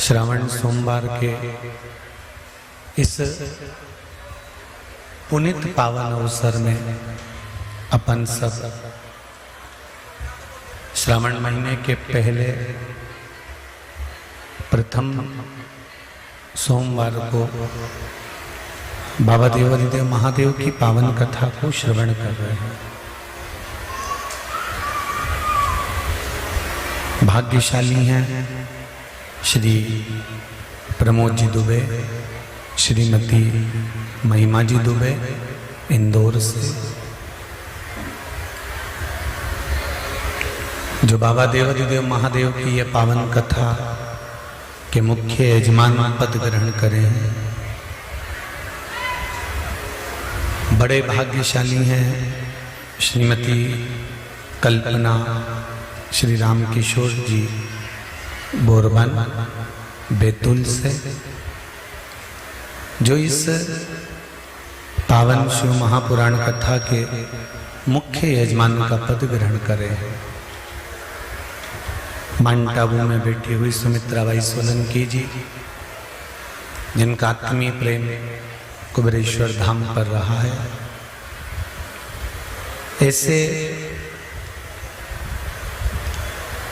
श्रावण सोमवार के इस पुनीत पावन अवसर में अपन सब श्रावण महीने के पहले प्रथम सोमवार को बाबा देवाधिदेव महादेव की पावन कथा को श्रवण कर रहे हैं। भाग्यशाली हैं श्री प्रमोद जी दुबे, श्रीमती महिमा जी दुबे इंदौर से, जो बाबा देवाधिदेव महादेव की यह पावन कथा के मुख्य यजमान पद ग्रहण करे हैं। बड़े भाग्यशाली हैं श्रीमती कल्पना श्री राम किशोर जी बोरबन बैतूल से, जो इस पावन शिव महापुराण कथा के मुख्य यजमान का पद ग्रहण करे हैं। माउंट आबू में बैठी हुई सुमित्रा बाई सोलंकी जी, जिनका आत्मीय प्रेम कुबेरेश्वर धाम पर रहा है, ऐसे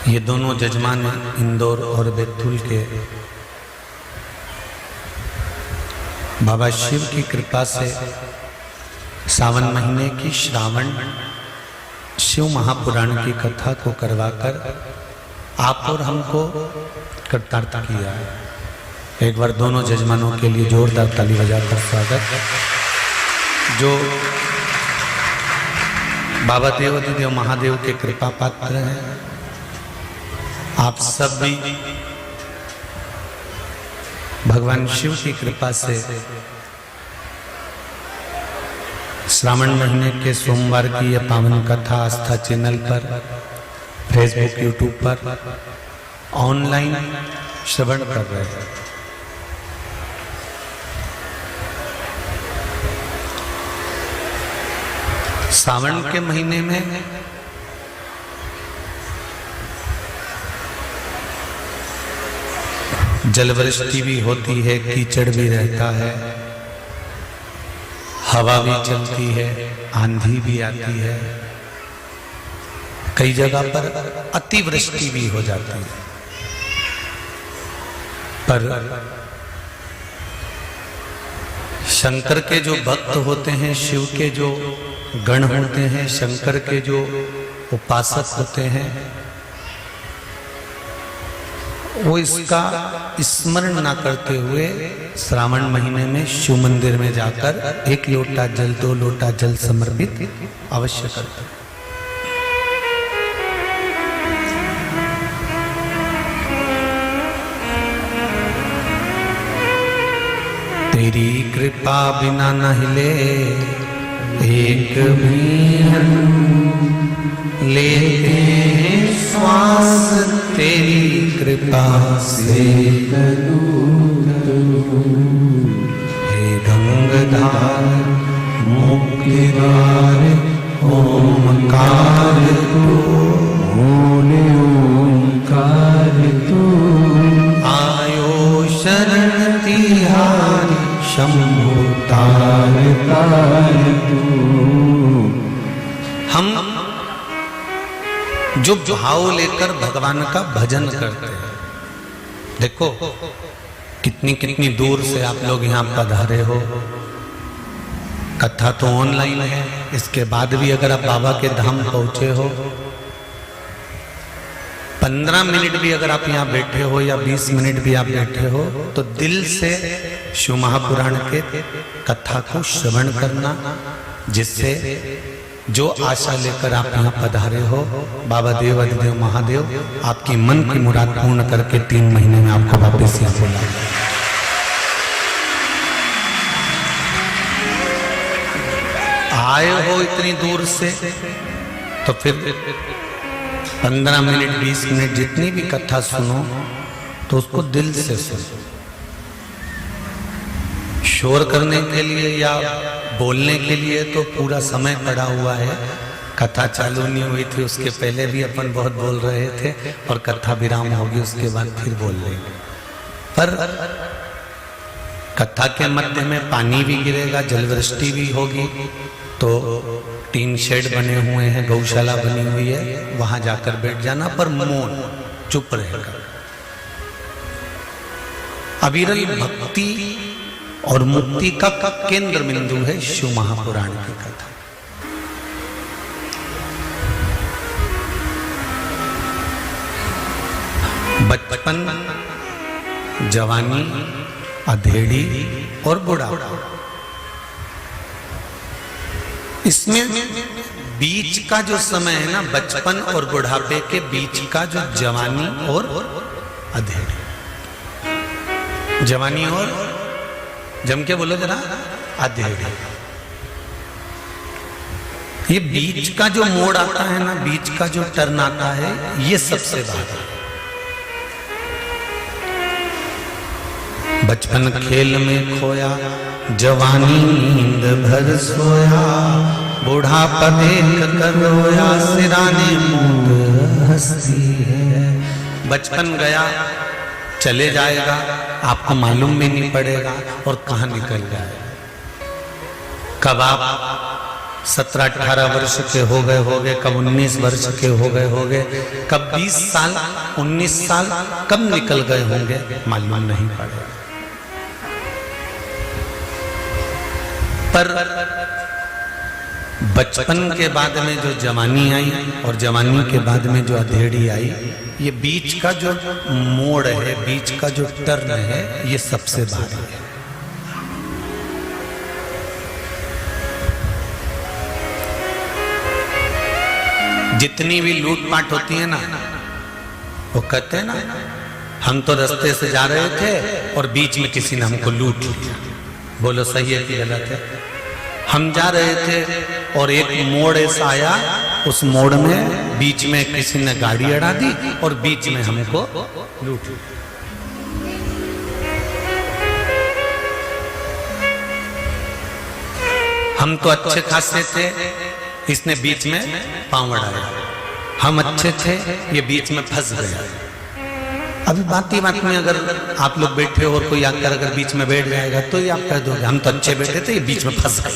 ये दोनों जजमान इंदौर और बैतूल के बाबा शिव की कृपा से सावन महीने की श्रावण शिव महापुराण की कथा को करवाकर आप और हमको कृतार्थ किया है। एक बार दोनों जजमानों के लिए जोरदार ताली बजाकर स्वागत। जो बाबा देवाधिदेव महादेव के कृपा पात्र हैं, आप सब भी भगवान शिव की कृपा से श्रावण महीने के सोमवार की यह पावन कथा आस्था चैनल पर, फेसबुक, यूट्यूब पर ऑनलाइन श्रवण कर रहे हैं। सावन के महीने में जलवृष्टि भी होती है, कीचड़ भी रहता है, हवा भी चलती है, आंधी भी आती है, कई जगह पर अतिवृष्टि भी हो जाती है। पर शंकर के जो भक्त होते हैं, शिव के जो गण होते हैं, शंकर के जो उपासक होते हैं, वो इसका स्मरण ना करते हुए श्रावण महीने में शिव मंदिर में जाकर एक लोटा जल, 2 लोटा जल समर्पित अवश्य करते हैं। तेरी कृपा बिना न हिले एक भी लेते श्वास, तेरी कृपा से हे गंगाधार मुक्तिदार ओमकार तू, ओमकार तू आयो शरण तिहारी शंभु तार तार तू। हम जो भाव लेकर भगवान का भजन करते हैं, देखो कितनी कितनी दूर से आप लोग यहाँ पधारे हो। कथा तो ऑनलाइन है, इसके बाद भी अगर आप बाबा के धाम पहुंचे हो, 15 मिनट भी अगर आप यहाँ बैठे हो या 20 मिनट भी आप बैठे हो, तो दिल से शिव महापुराण के कथा को श्रवण करना, जिससे जो आशा लेकर आप यहाँ पधारे हो, बाबा देवाधिदेव महादेव आपकी मन की मुराद पूर्ण करके 3 महीने में आपको वापस यहाँ बुला। आए हो इतनी दूर से, तो फिर 15 मिनट 20 मिनट जितनी भी कथा सुनो तो उसको दिल से सुनो। शोर करने के लिए या बोलने के लिए तो पूरा समय पड़ा हुआ है, कथा चालू नहीं हुई थी उसके पहले भी अपन बहुत बोल रहे थे और कथा विराम होगी उसके बाद फिर बोल लेंगे। पर कथा के मध्य में पानी भी गिरेगा, जलवृष्टि भी होगी, तो टीन शेड बने हुए हैं, गौशाला बनी हुई है, वहां जाकर बैठ जाना, पर मौन चुप रहेगा। अविरल भक्ति और मुक्ति का केंद्र बिंदु है शिव महापुराण की कथा। बचपन, जवानी, अधेड़ी और बुढ़ापा, इसमें बीच का जो समय है ना, बचपन और बुढ़ापे के बीच का जो जवानी और अधेड़ी, जवानी और जम के बोलो जरा, अधेड़ी, ये बीच का जो मोड़ आता है ना, बीच का जो टर्न आता है, ये सबसे बात है। बचपन खेल में खोया, जवानी नींद भर सोया, बुढ़ापा देख कर रोया, सिराने मूंद हंसती है। बचपन गया, चले जाएगा, आपको मालूम भी नहीं पड़ेगा, और कहां निकल जाएगा। कब आप 17-18 वर्ष के हो गए, कब 19 वर्ष के हो गए, कब 20 साल, 19 साल कब निकल गए होंगे, मालूम नहीं पड़ेगा। पर बचपन के बाद में जो जवानी आई और जवानी के बाद में जो अधेड़ी आई, ये बीच का जो मोड़ है, बीच का जो टर्न है, ये सबसे भारी है। जितनी भी लूटपाट होती है ना, वो कहते हैं ना, हम तो रास्ते से जा रहे थे और बीच में किसी ने हमको लूट लिया। बोलो सही है कि गलत है? हम जा रहे थे और एक मोड़ ऐसा आया, उस मोड़ में बीच में किसी ने गाड़ी अड़ा दी और बीच में हमको लूट लिया। हम तो अच्छे खासे थे, इसने बीच में पांव अड़ाया। हम अच्छे थे, ये बीच में फंस गया। अभी बात में अगर आप लोग बैठे हो और कोई आकर अगर बीच में बैठ जाएगा तो ये आप कह दोगे हम तो अच्छे बैठे थे, ये बीच में फंस गए।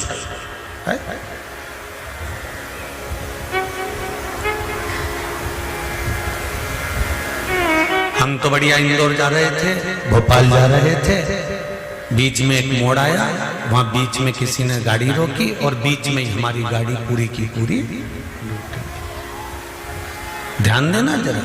हम तो बढ़िया इंदौर जा रहे थे, भोपाल जा रहे थे, बीच में एक मोड़ आया, वहां बीच में किसी ने गाड़ी रोकी और बीच में हमारी गाड़ी पूरी की पूरी। ध्यान देना जरा,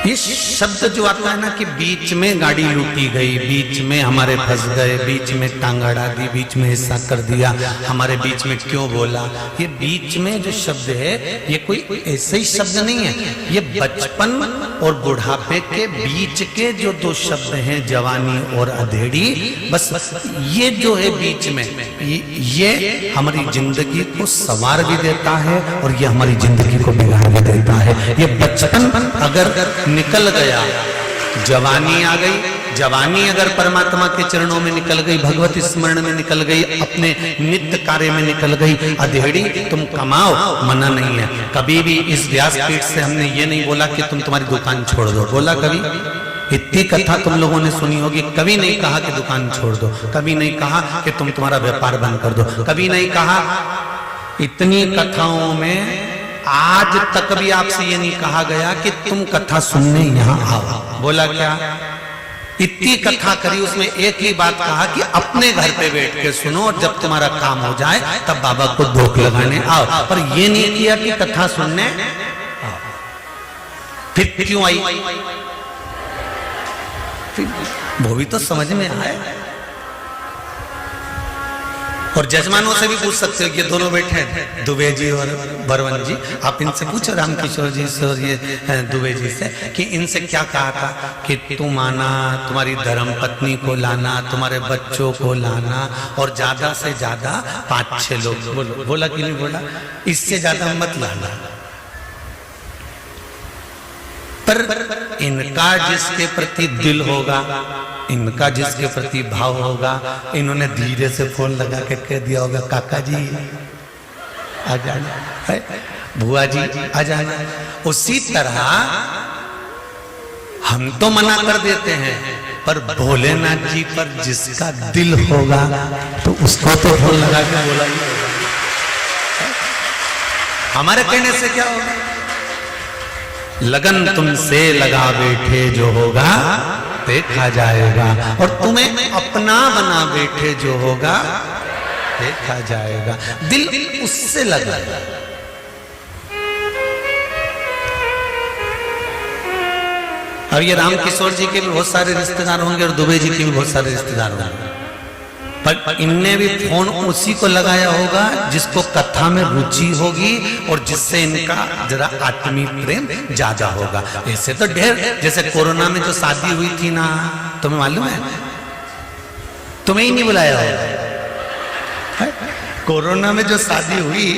ये शब्द जो आता है ना कि बीच में गाड़ी लूटी गई, बीच में हमारे फंस गए, बीच में टांग अड़ा दी, बीच में ऐसा कर दिया, हमारे बीच में क्यों बोला, ये बीच में जो शब्द है ये कोई ऐसे ही शब्द नहीं है। ये बचपन और बुढ़ापे के बीच के जो दो शब्द हैं, जवानी और अधेड़ी, बस ये जो है बीच में, ये हमारी जिंदगी को संवार भी देता है और ये हमारी जिंदगी को बिगाड़ भी देता है। ये बचपन अगर निकल गया, जवानी आ गई, जवानी अगर परमात्मा के चरणों में निकल गई, भगवत स्मरण में निकल गई, अपने नित्य कार्य में निकल गई, अधेड़ी तुम कमाओ, मना नहीं है। कभी भी इस व्यासपीठ से हमने ये नहीं बोला कि तुम तुम्हारी दुकान छोड़ दो, बोला कभी? इतनी कथा तुम लोगों ने सुनी होगी, कभी नहीं कहा कि दुकान छोड़ दो, कभी नहीं कहा कि तुम तुम्हारा व्यापार बंद कर दो, कभी नहीं कहा। इतनी कथाओं में आज तक भी आपसे ये नहीं कहा गया कि तुम कथा सुनने यहां आओ, बोला क्या? इतनी कथा करी, उसमें एक ही बात कहा कि अपने घर पे बैठ के सुनो और जब तुम्हारा काम हो जाए तब बाबा को धोख लगाने आओ, पर ये नहीं किया कि कथा सुनने आओ। फिर क्यों आई? वो भी तो समझ में आए। और जजमानों से भी पूछ सकते हो, ये दोनों बैठे हैं दुबे जी और बरवन जी, आप इनसे पूछो, रामकिशोर जी से और ये दुबे जी से, कि इनसे क्या कहा था कि तुम आना, तुम्हारी धर्म पत्नी को लाना, तुम्हारे बच्चों को लाना और ज्यादा से ज्यादा 5-6 लोग। बोलो, बोला कि नहीं बोला? इससे ज्यादा मत लाना। पर इनका जिसके प्रति दिल होगा, इनका जिसके प्रति भाव होगा, इन्होंने धीरे से फोन लगा के कह दिया होगा, काका जी आ जाना, बुआ जी आ जाना। उसी तरह हम तो मना कर देते हैं, पर भोलेनाथ जी पर जिसका दिल होगा तो उसको तो ढोल लगा के बोला ही होगा। हमारे कहने से क्या होगा? लगन तुमसे लगा बैठे जो होगा देखा जाएगा, और तुम्हें अपना बना बैठे जो होगा देखा जाएगा। दिल उससे लगा। अब ये राम किशोर जी के भी बहुत सारे रिश्तेदार होंगे और दुबे जी के भी बहुत सारे रिश्तेदार होंगे, पर इनने भी फोन उसी को लगाया होगा जिसको कथा में रुचि होगी और जिससे इनका जरा आत्मीय प्रेम ज्यादा होगा। ऐसे तो ढेर, जैसे कोरोना में जो शादी हुई थी ना, तुम्हें मालूम है? तुम्हें ही नहीं बुलाया होगा। कोरोना में जो शादी हुई,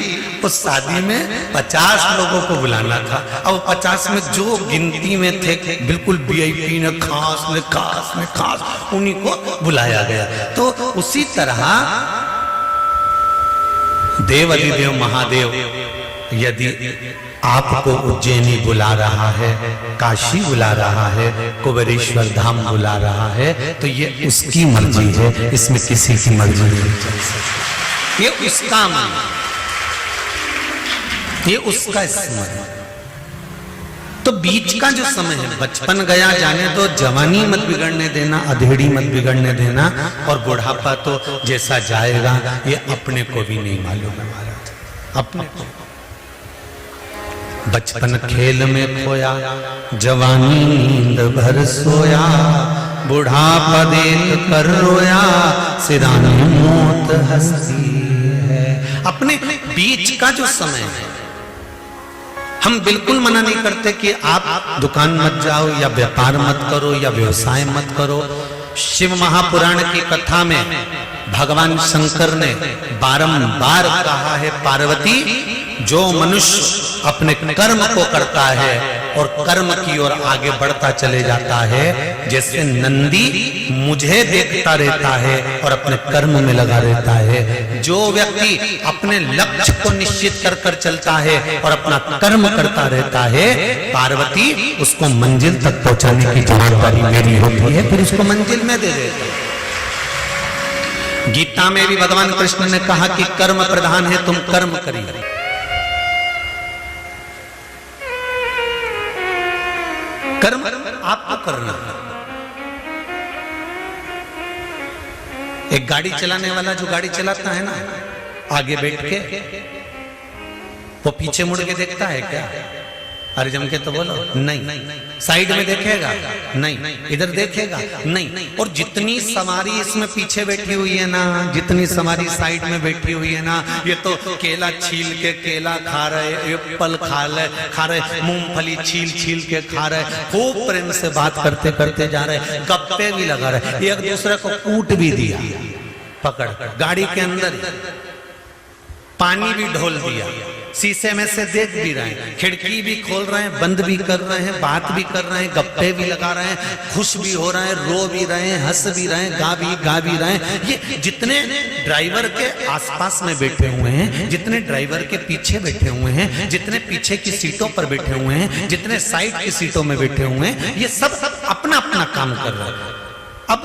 उस शादी में 50 लोगों को बुलाना था। अब 50 में जो गिनती में थे बिल्कुल VIP ने खास उन्हीं को बुलाया गया। तो उसी तरह देव अधिदेव महादेव यदि आपको उज्जैनी बुला रहा है, काशी बुला रहा है, कुबेरेश्वर धाम बुला रहा है, तो ये उसकी मर्जी है, इसमें किसी की मर्जी नहीं चल सकती। ये उसका मन, ये उसका स्मरण। तो बीच का जो समय है, बचपन गया जाने तो, जवानी मत बिगड़ने देना, अधेड़ी मत बिगड़ने देना, और बुढ़ापा तो जैसा जाएगा ये अपने को भी नहीं मालूम है महाराज, अपने को। बचपन खेल में खोया, जवानी नींद भर सोया, बुढ़ापा देख कर रोया, सिराने मौत हंसती है। अपने बीच का जो समय है, हम बिल्कुल मना नहीं करते कि आप दुकान मत जाओ या व्यापार मत करो या व्यवसाय मत करो। शिव महापुराण की कथा में भगवान शंकर ने बारंबार कहा है, पार्वती, जो मनुष्य अपने कर्म को करता है और कर्म की ओर आगे बढ़ता चले जाता है, जैसे नंदी मुझे देखता रहता है और अपने कर्म में लगा रहता है, जो व्यक्ति अपने लक्ष्य को निश्चित कर कर चलता है और अपना कर्म करता रहता है, पार्वती, उसको मंजिल तक पहुंचाने की जवाबदारी मेरी होती है, फिर उसको मंजिल में दे देता है। गीता में भी भगवान कृष्ण ने कहा कि कर्म प्रधान है, तुम कर्म करिए। कर्म आपको करना है। एक गाड़ी चलाने वाला जो गाड़ी चलाता है ना, आगे बैठ के वो पीछे मुड़ के देखता है क्या? अरे जम के तो बोलो, नहीं। साइड में देखेगा? नहीं। इधर देखेगा? नहीं। और जितनी सवारी इसमें पीछे बैठी हुई है ना, जितनी सवारी साइड में बैठी हुई है ना, ये तो केला छील के केला खा रहे, एप्पल खा रहे, मूंगफली छील के खा रहे, खूब प्रेम से बात करते करते जा रहे, गप्पे भी लगा रहे, एक दूसरे को कूट भी दिया पकड़ गाड़ी के अंदर, पानी भी ढोल दिया, शीशे में से देख भी रहे हैं, खिड़की भी खोल रहे हैं, बंद भी कर रहे हैं, बात भी कर रहे हैं, गप्पे भी लगा रहे हैं, खुश भी हो रहे हैं, रो भी रहे हैं, हंस भी रहे हैं, गा भी रहे हैं। ये जितने ड्राइवर के आसपास में बैठे हुए हैं, जितने ड्राइवर के पीछे बैठे हुए हैं, जितने पीछे की सीटों पर बैठे हुए हैं, जितने साइड की सीटों में बैठे हुए हैं, ये सब अपना अपना काम कर रहे हैं। अब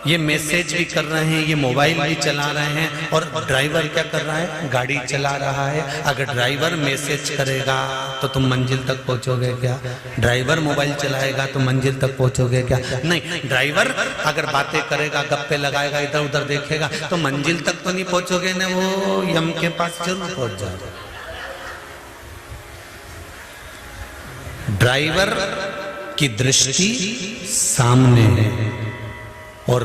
ये मैसेज भी कर रहे हैं, ये मोबाइल भी चला रहे हैं, और ड्राइवर क्या कर रहा है? गाड़ी चला रहा है। अगर ड्राइवर मैसेज करेगा तो तुम मंजिल तक पहुंचोगे क्या? ड्राइवर मोबाइल चलाएगा तो मंजिल तक पहुंचोगे क्या? नहीं। ड्राइवर अगर बातें करेगा, गप्पे लगाएगा, इधर उधर देखेगा, तो मंजिल तक तो नहीं पहुंचोगे ना, वो यम के पास जरूर पहुंच जाओगे। ड्राइवर की दृष्टि सामने है और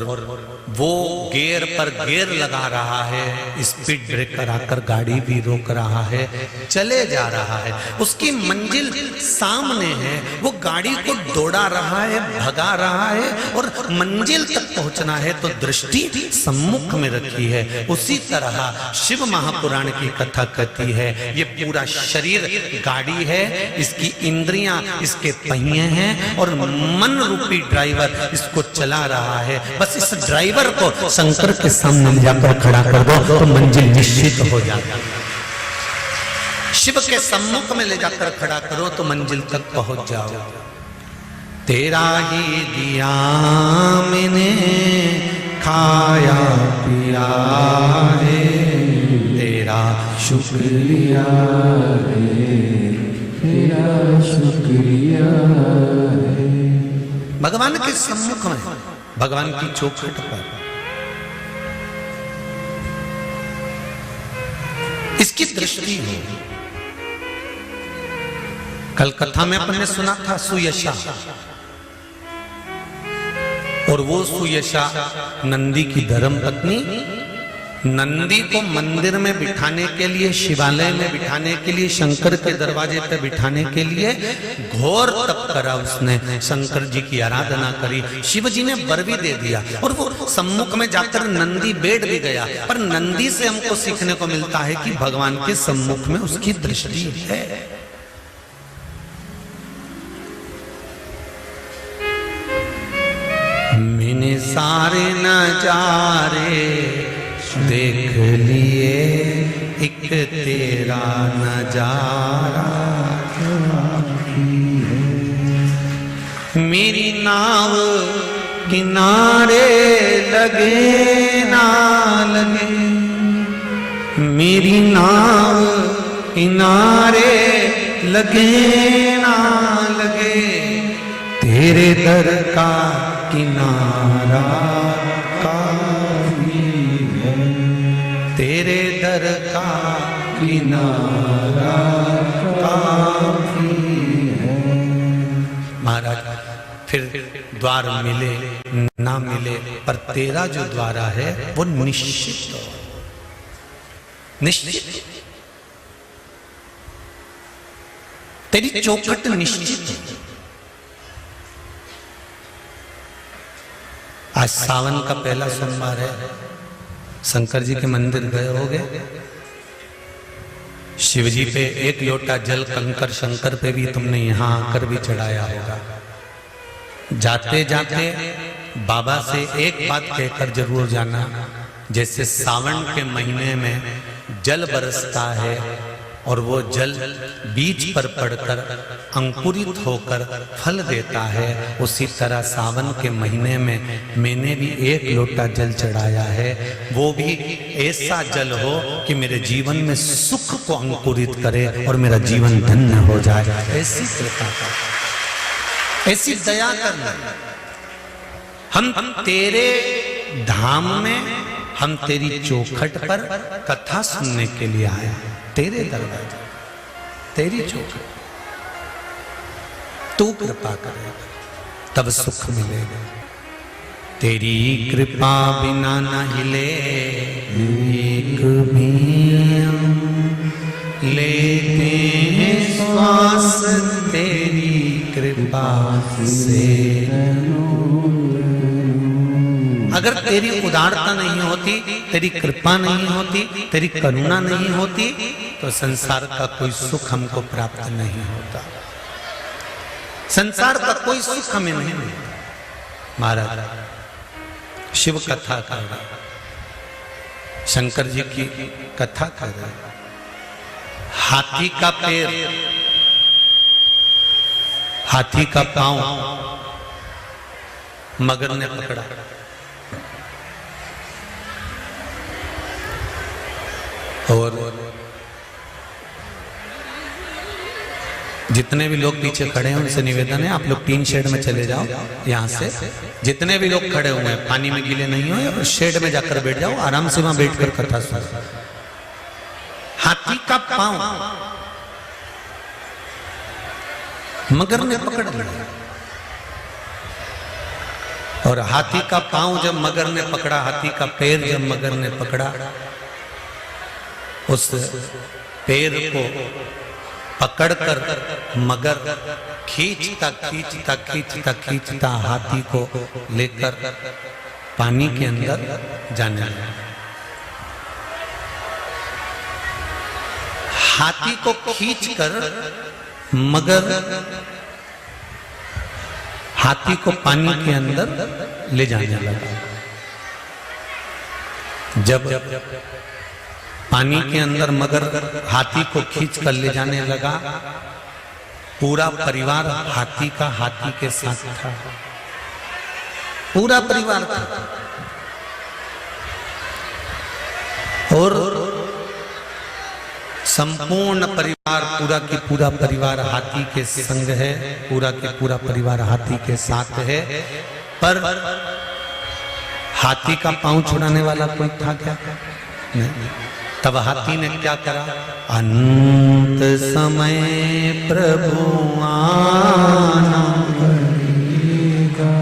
वो गियर पर गियर लगा रहा है, स्पीड ब्रेकर आकर गाड़ी भी रोक रहा है, चले जा रहा है, उसकी मंजिल सामने है, वो गाड़ी को दौड़ा रहा है, भगा रहा है, और मंजिल तक पहुंचना है तो दृष्टि सम्मुख में रखी है। उसी तरह शिव महापुराण की कथा कहती है, ये पूरा शरीर गाड़ी है, इसकी इंद्रियां इसके पहिए हैं, और मन रूपी ड्राइवर इसको चला रहा है। बस इस ड्राइवर को शंकर के सामने जाकर खड़ा कर दो तो मंजिल निश्चित हो जाएगी। शिव के सम्मुख में ले जाकर खड़ा करो तो मंजिल तक पहुंच जाओ। तेरा ही दिया मैंने खाया पिया रे, तेरा शुक्रिया रे, तेरा शुक्रिया रे। भगवान के सम्मुख में, भगवान की चौखट पर इसकी दृष्टि है। कल कथा में अपन ने सुना था सुयशा, और वो सुयशा नंदी की धर्म पत्नी। नंदी को मंदिर में बिठाने के लिए, शिवालय में बिठाने के लिए, शंकर के दरवाजे पर बिठाने के लिए घोर तप करा उसने, शंकर जी की आराधना करी, शिव जी ने वर भी दे दिया, और वो सम्मुख में जाकर नंदी बैठ भी गया। पर नंदी से हमको सीखने को मिलता है कि भगवान के सम्मुख में उसकी दृष्टि है। मैंने सारे नजारे देख लिए, एक तेरा नजारा मेरी नाव किनारे लगे ना लगे, मेरी नाव किनारे लगे ना लगे, तेरे दर का किनारा काफी है, तेरे दर का किनारा काफी है। महाराज फिर द्वार मिले ना मिले, पर तेरा जो द्वारा है वो निश्चित निश्चित, तेरी चौखट निश्चित है। आज सावन का पहला सोमवार है, शंकर जी के मंदिर गए होगे, शिव जी पे एक लोटा जल कंकर शंकर पे भी तुमने यहां आकर भी चढ़ाया होगा। जाते जाते बाबा से एक बात कहकर जरूर जाना, जैसे सावन के महीने में जल बरसता है और वो जल बीज पर पड़कर अंकुरित होकर फल देता है, उसी तरह सावन के महीने में मैंने भी एक लोटा जल चढ़ाया है। वो भी ऐसा जल हो कि मेरे जीवन में सुख को अंकुरित करे और मेरा जीवन धन्य हो जाए। ऐसी कृपा, ऐसी दया करना। हम तेरे धाम में, हम तेरी चौखट पर कथा सुनने के लिए आए, तेरे दरवाजे, तेरी चौखट, तू कृपा करेगा तब सुख मिलेगा। तेरी कृपा बिना न हिले एक भी लेते हैं श्वास, तेरी कृपा से। अगर तेरी उदारता नहीं होती, तेरी कृपा नहीं होती, तेरी करुणा नहीं होती, तो संसार का कोई सुख हमको प्राप्त नहीं होता। संसार का कोई सुख हमें नहीं मिलता। महाराज शिव कथा कर रहे, शंकर जी की कथा कर रहे, हाथी का पैर, हाथी का पांव मगर ने पकड़ा, और जितने भी लोग पीछे खड़े हैं उनसे निवेदन है, आप लोग टीन शेड में चले जाओ। यहाँ से जितने भी लोग खड़े हुए हैं पानी में गीले नहीं हो, और शेड में जाकर बैठ जाओ, आराम से वहां बैठकर कथा सुनो। हाथी का पांव मगर ने पकड़ लिया, और हाथी का पांव जब मगर ने पकड़ा, हाथी का पैर जब मगर ने पकड़ा, उस पैर को पकड़कर मगर खींचता खींचता खींचता खींचता हाथी को लेकर पानी के अंदर जाने लगा। हाथी को खींचकर मगर हाथी को पानी के अंदर ले जाने लगा। जब पानी के अंदर मगर हाथी को खींच कर ले जाने लगा, पूरा परिवार हाथी के साथ था, पूरा परिवार था। और संपूर्ण परिवार, पूरा की पूरा परिवार हाथी के संग है, पूरा के पूरा परिवार हाथी के साथ है। पर हाथी का पांव छुड़ाने वाला कोई था क्या? नहीं। तब हाथी ने क्या करा? अंत समय प्रभु आना पड़ेगा,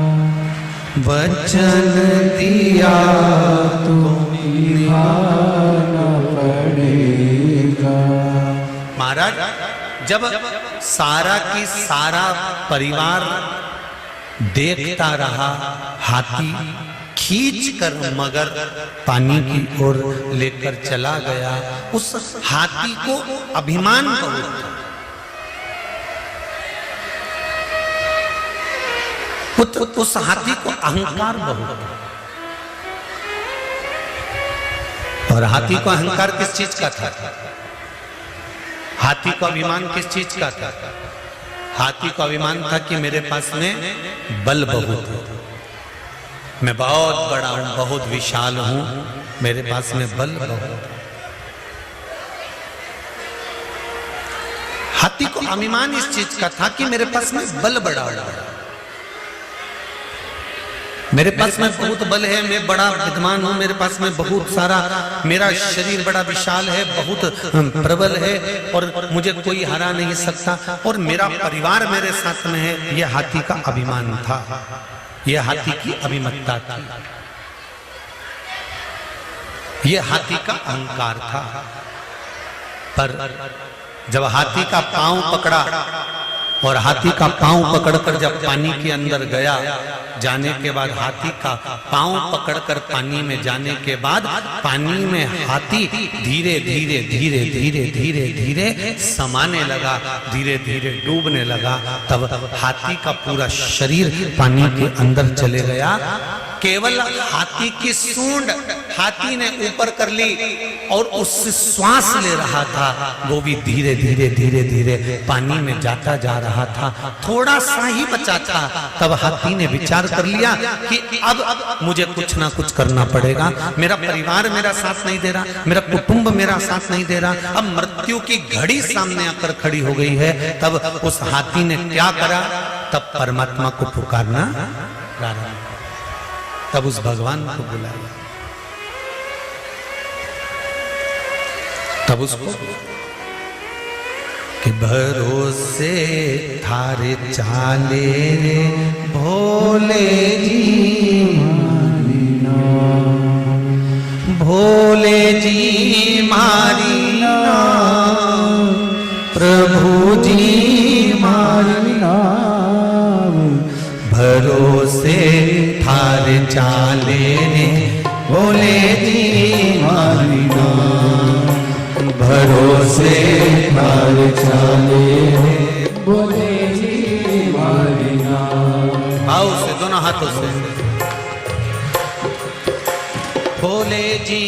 वचन दिया तो निभाना पड़ेगा। महाराज, जब सारा की सारा परिवार देखता रहा, हाथी खींच कर मगर पानी की ओर लेकर चला गया। उस हाथी को अभिमान बहुत था, उस हाथी को अहंकार बहुत। और हाथी को अहंकार किस चीज का था? हाथी को अभिमान किस चीज का था? हाथी को अभिमान था कि मेरे पास में बल बहुत है, मैं बहुत बड़ा हूं, बहुत विशाल हूं, मेरे पास में बल बहुत। हाथी को अभिमान इस चीज का था कि मेरे पास में बल बड़ा है, मेरे पास में बहुत बल है, मैं बड़ा विद्वान हूं, मेरे पास में बहुत सारा, मेरा शरीर बड़ा विशाल है, बहुत प्रबल है और मुझे कोई हरा नहीं सकता, और मेरा परिवार मेरे साथ में है। यह हाथी का अभिमान था, यह हाथी की अभिमतता थी, यह हाथी का अहंकार था। पर जब हाथी का पांव पकड़ा और हाथी का पांव पकड़कर जब पानी के अंदर गया, जाने के बाद हाथी का पांव पकड़कर पानी में जाने के बाद पानी में हाथी धीरे धीरे धीरे धीरे धीरे धीरे समाने लगा, धीरे धीरे डूबने लगा। तब हाथी का पूरा शरीर पानी के अंदर चले गया। केवल हाथी की सूंड हाथी ने ऊपर कर ली और उससे श्वास ले रहा था, वो भी धीरे धीरे धीरे धीरे पानी में जाता जा रहा था, थोड़ा सा ही बचा था। तब हाथी ने विचार कर लिया कि अब मुझे कुछ ना कुछ करना पड़ेगा, मेरा परिवार मेरा साथ नहीं दे रहा, मेरा कुटुंब मेरा साथ नहीं दे रहा, अब मृत्यु की घड़ी सामने आकर खड़ी हो गई है। तब उस हाथी ने क्या करा? तब परमात्मा को पुकारना प्रारंभ, तब उस भगवान को बुलाया, तब उसको कि भरोसे थारे चाले रे भोले जी मारी नाम, भोले जी मारी नाम, प्रभु जी मारी नाम, भरोसे थारे चाले रे भोले जी मारी नाम, भरोसे थारे चाले रे भोले जी मारी नाम। आओ से दोनों हाथों से भोले जी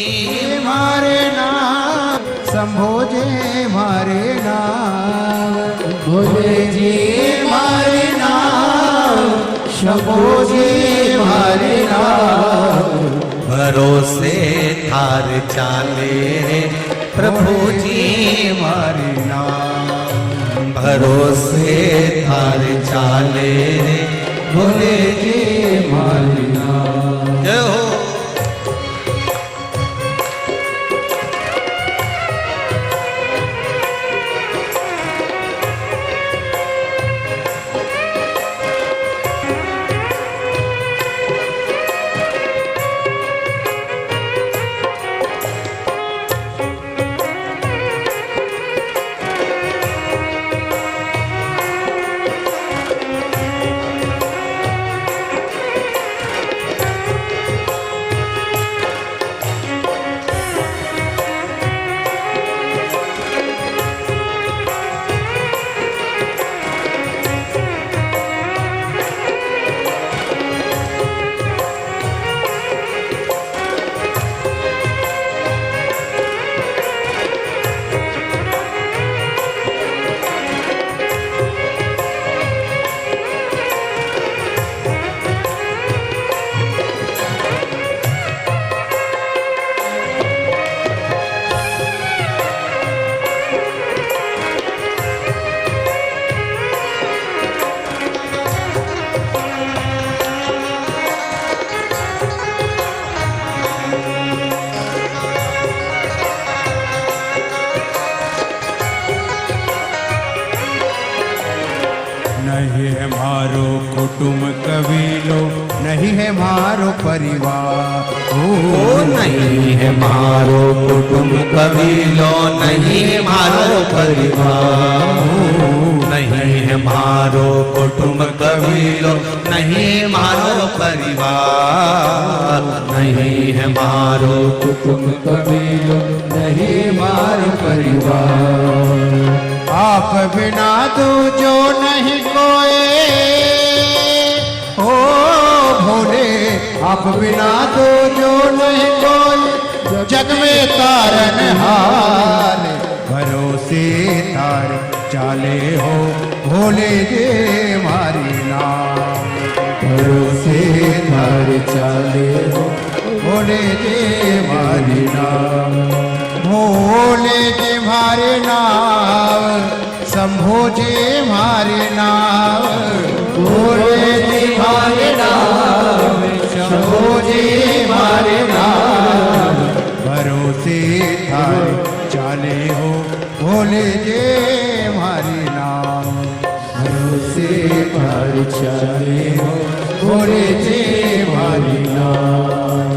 मारे नाम, शंभो जी मारे नाम, भोले जी मारे नाम, शंभो जी मारे नाम, भरोसे थार चाले रे प्रभु जी मारे नाम, भरोसे थार चाले रे भोले जी मारे नाम। जय हो। नहीं है मारो परिवार, ओ नहीं है मारो कुटुंब कबीलो, नहीं मारो परिवार, नहीं है मारो कुटुंब कबीलो, नहीं मारो परिवार, नहीं है मारो कुटुंब कबीलो, नहीं मारो परिवार। आप बिना दूजो नहीं कोई, ओ भोले आप बिना दूजो नहीं कोई, जग में तारनहार, भरोसे तार चाले हो भोले जे मारी नाम, भरोसे तार चाले हो भोले जे मारी नाम, भोले जे मारे नाम, शंभो जे मारे नाम, भोले जे मारे नाम, शंभो जे मारे नाम, भरोसे थारे चाले हो भोले जे मारे नाम, भरोसे थारे चाले हो भोले जे मारे नाम।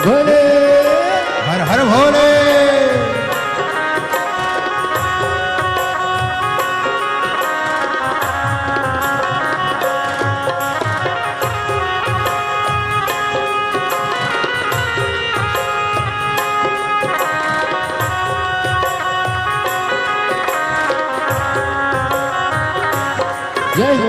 भोले हर हर भोले। जय हो।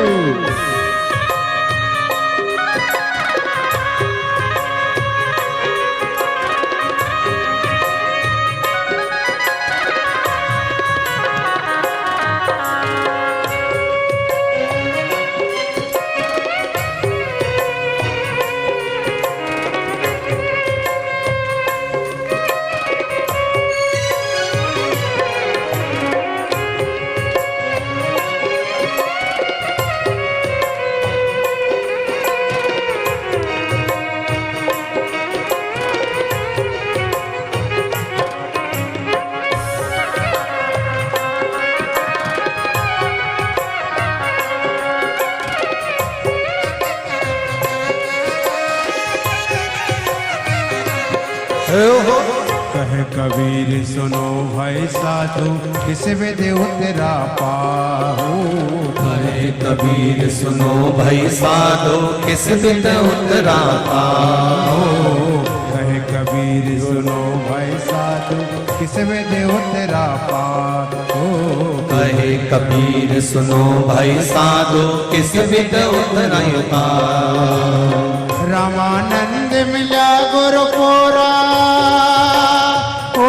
कहे कबीर सुनो भाई साधु, किस विधि उतरा पाहु, कहे कबीर सुनो भाई साधु, किस विधि उतरा पाहु, कहे कबीर सुनो भाई साधु, किस विधि उतरा पाहु, कहे कबीर सुनो भाई साधु, किस विधि उतरा पाहु। रामानंद मिला गुरु पोरा, ओ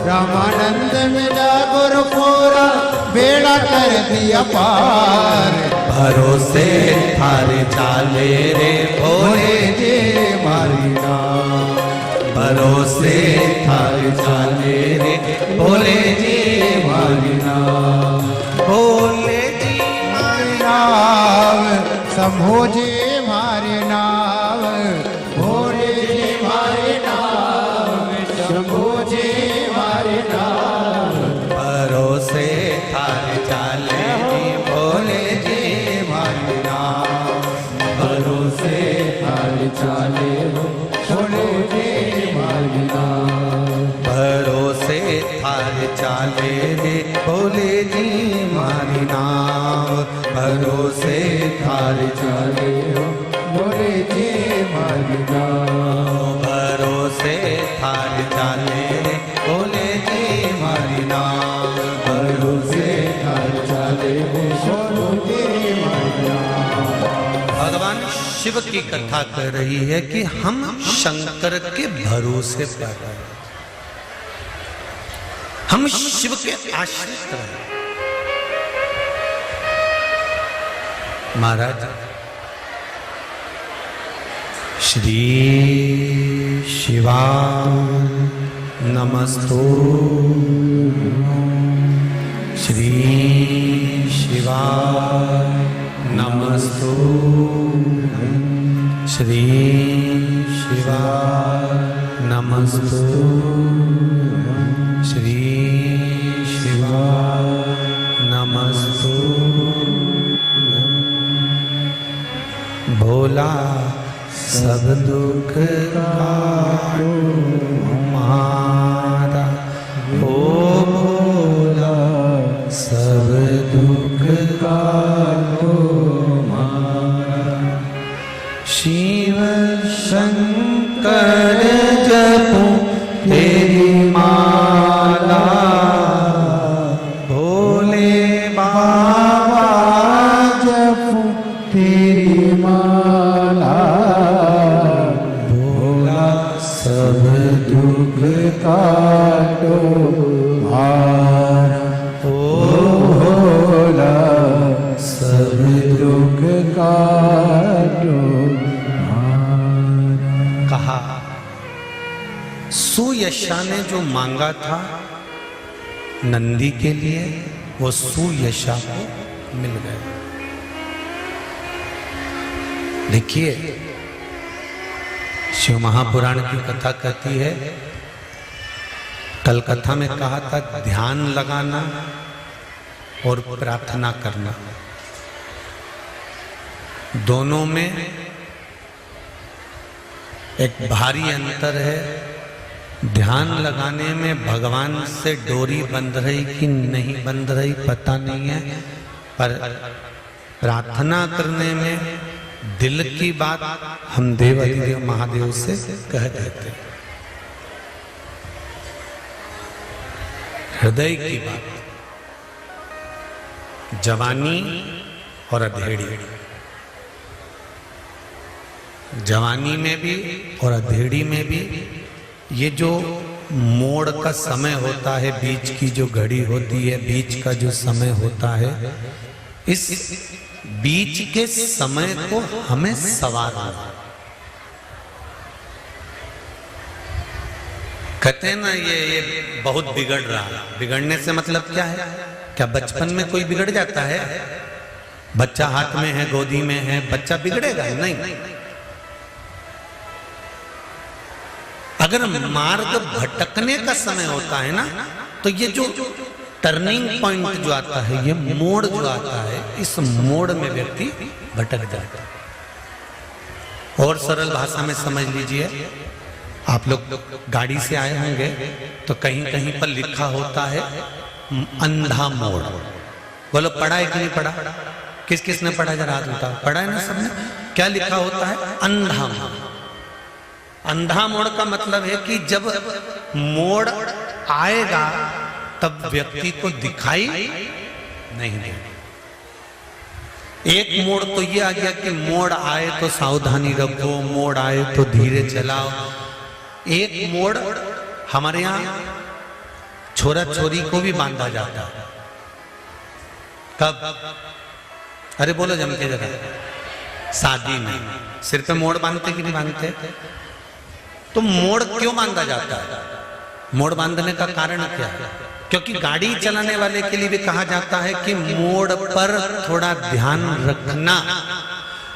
रामानंद मिला गुरु पोरा, बेड़ा कर दिया पार, भरोसे थारे चाले रे भोले जे मारी नाम, भरोसे थारे चाले रे भोले जे मारी नाम, भोले जी मारी नाम, शंभो जी मारे नाम, भोले जी मारे नाम, शंभो जी मारे नाम, भरोसे थारे चाले रे भोले जी मारी नाम, भरोसे थारे चाले हो भोले जी मारी नाम, भरोसे थारे चाले रे भोले जी मारी नाम, भरोसे थारे चाले हो भोले जी मारी नाम, भरोसे थारे चाले रे भोले जी मारी नाम, भरोसे थारे चाले रे भोले जी मारी नाम। भगवान शिव की कथा कर रही है कि हम शंकर के भरोसे पर, हम शिव के आश्रित हैं। महाराज श्री शिवा नमस्तो, श्री शिवा नमस्तो, श्री शिवा नमस्तो, श्री शिवा नमस्तो। भोला सब दुख काटो हमारा, ओ भोला सब दुख काटो हमारा। शिव शंकर जपो तेरी माला, भोले बाबा जपो तेरी माला, भोला सब दुख काटो हमारा, ओ भोला सब दुख काटो हमारा। कहा सुयशा ने जो मांगा था नंदी के लिए, वो सुयशा को मिल गया। देखिए शिव महापुराण की कथा कहती है, कल कथा में कहा था ध्यान लगाना और प्रार्थना करना, दोनों में एक भारी अंतर है। ध्यान लगाने में भगवान से डोरी बंध रही कि नहीं बंध रही पता नहीं है, पर प्रार्थना करने में दिल की बात हम देव अधिदेव महादेव से कह देते, हृदय की बात। जवानी और अधेड़ी, जवानी में भी और अधेड़ी में भी ये जो मोड़ का समय होता है, बीच की जो घड़ी होती है, बीच का जो समय होता है, इस बीच के समय को हमें संवारना। कहते हैं ना ये बहुत बिगड़ रहा है। बिगड़ने से मतलब क्या है? क्या बचपन में कोई बिगड़ जाता है? बच्चा हाथ में है, गोदी में है, बच्चा बिगड़ेगा नहीं। अगर मार्ग भटकने का समय होता है ना, तो ये जो टर्निंग पॉइंट जो आता है, ये मोड़ जो आता है, इस मोड़ में व्यक्ति भटक जाता है। और सरल भाषा में समझ लीजिए, आप लोग गाड़ी से आए होंगे तो कहीं कहीं पर लिखा होता है अंधा मोड़। बोलो पढ़ा है कि नहीं पढ़ा? किस किस ने पढ़ा? जरा हाथ उठाओ। पढ़ा है ना सबने? क्या लिखा होता है? अंधा मोड़। अंधा मोड़ का मतलब है कि जब मोड़ आएगा तब व्यक्ति को दिखाई नहीं देगा। एक मोड़ तो ये आ गया कि मोड़ आए तो सावधानी रखो, मोड़ आए तो धीरे चलाओ। एक मोड़ हमारे यहाँ छोरा छोरी को भी बांधा जाता है। कब? अरे बोलो जम के जरा। शादी में सिर पे मोड़ बांधते कि नहीं बांधते? तो मोड़ क्यों बांधा जाता है? मोड़ बांधने का कारण क्या है? क्योंकि गाड़ी चलाने वाले के लिए भी कहा जाता है कि मोड़ पर थोड़ा ध्यान रखना।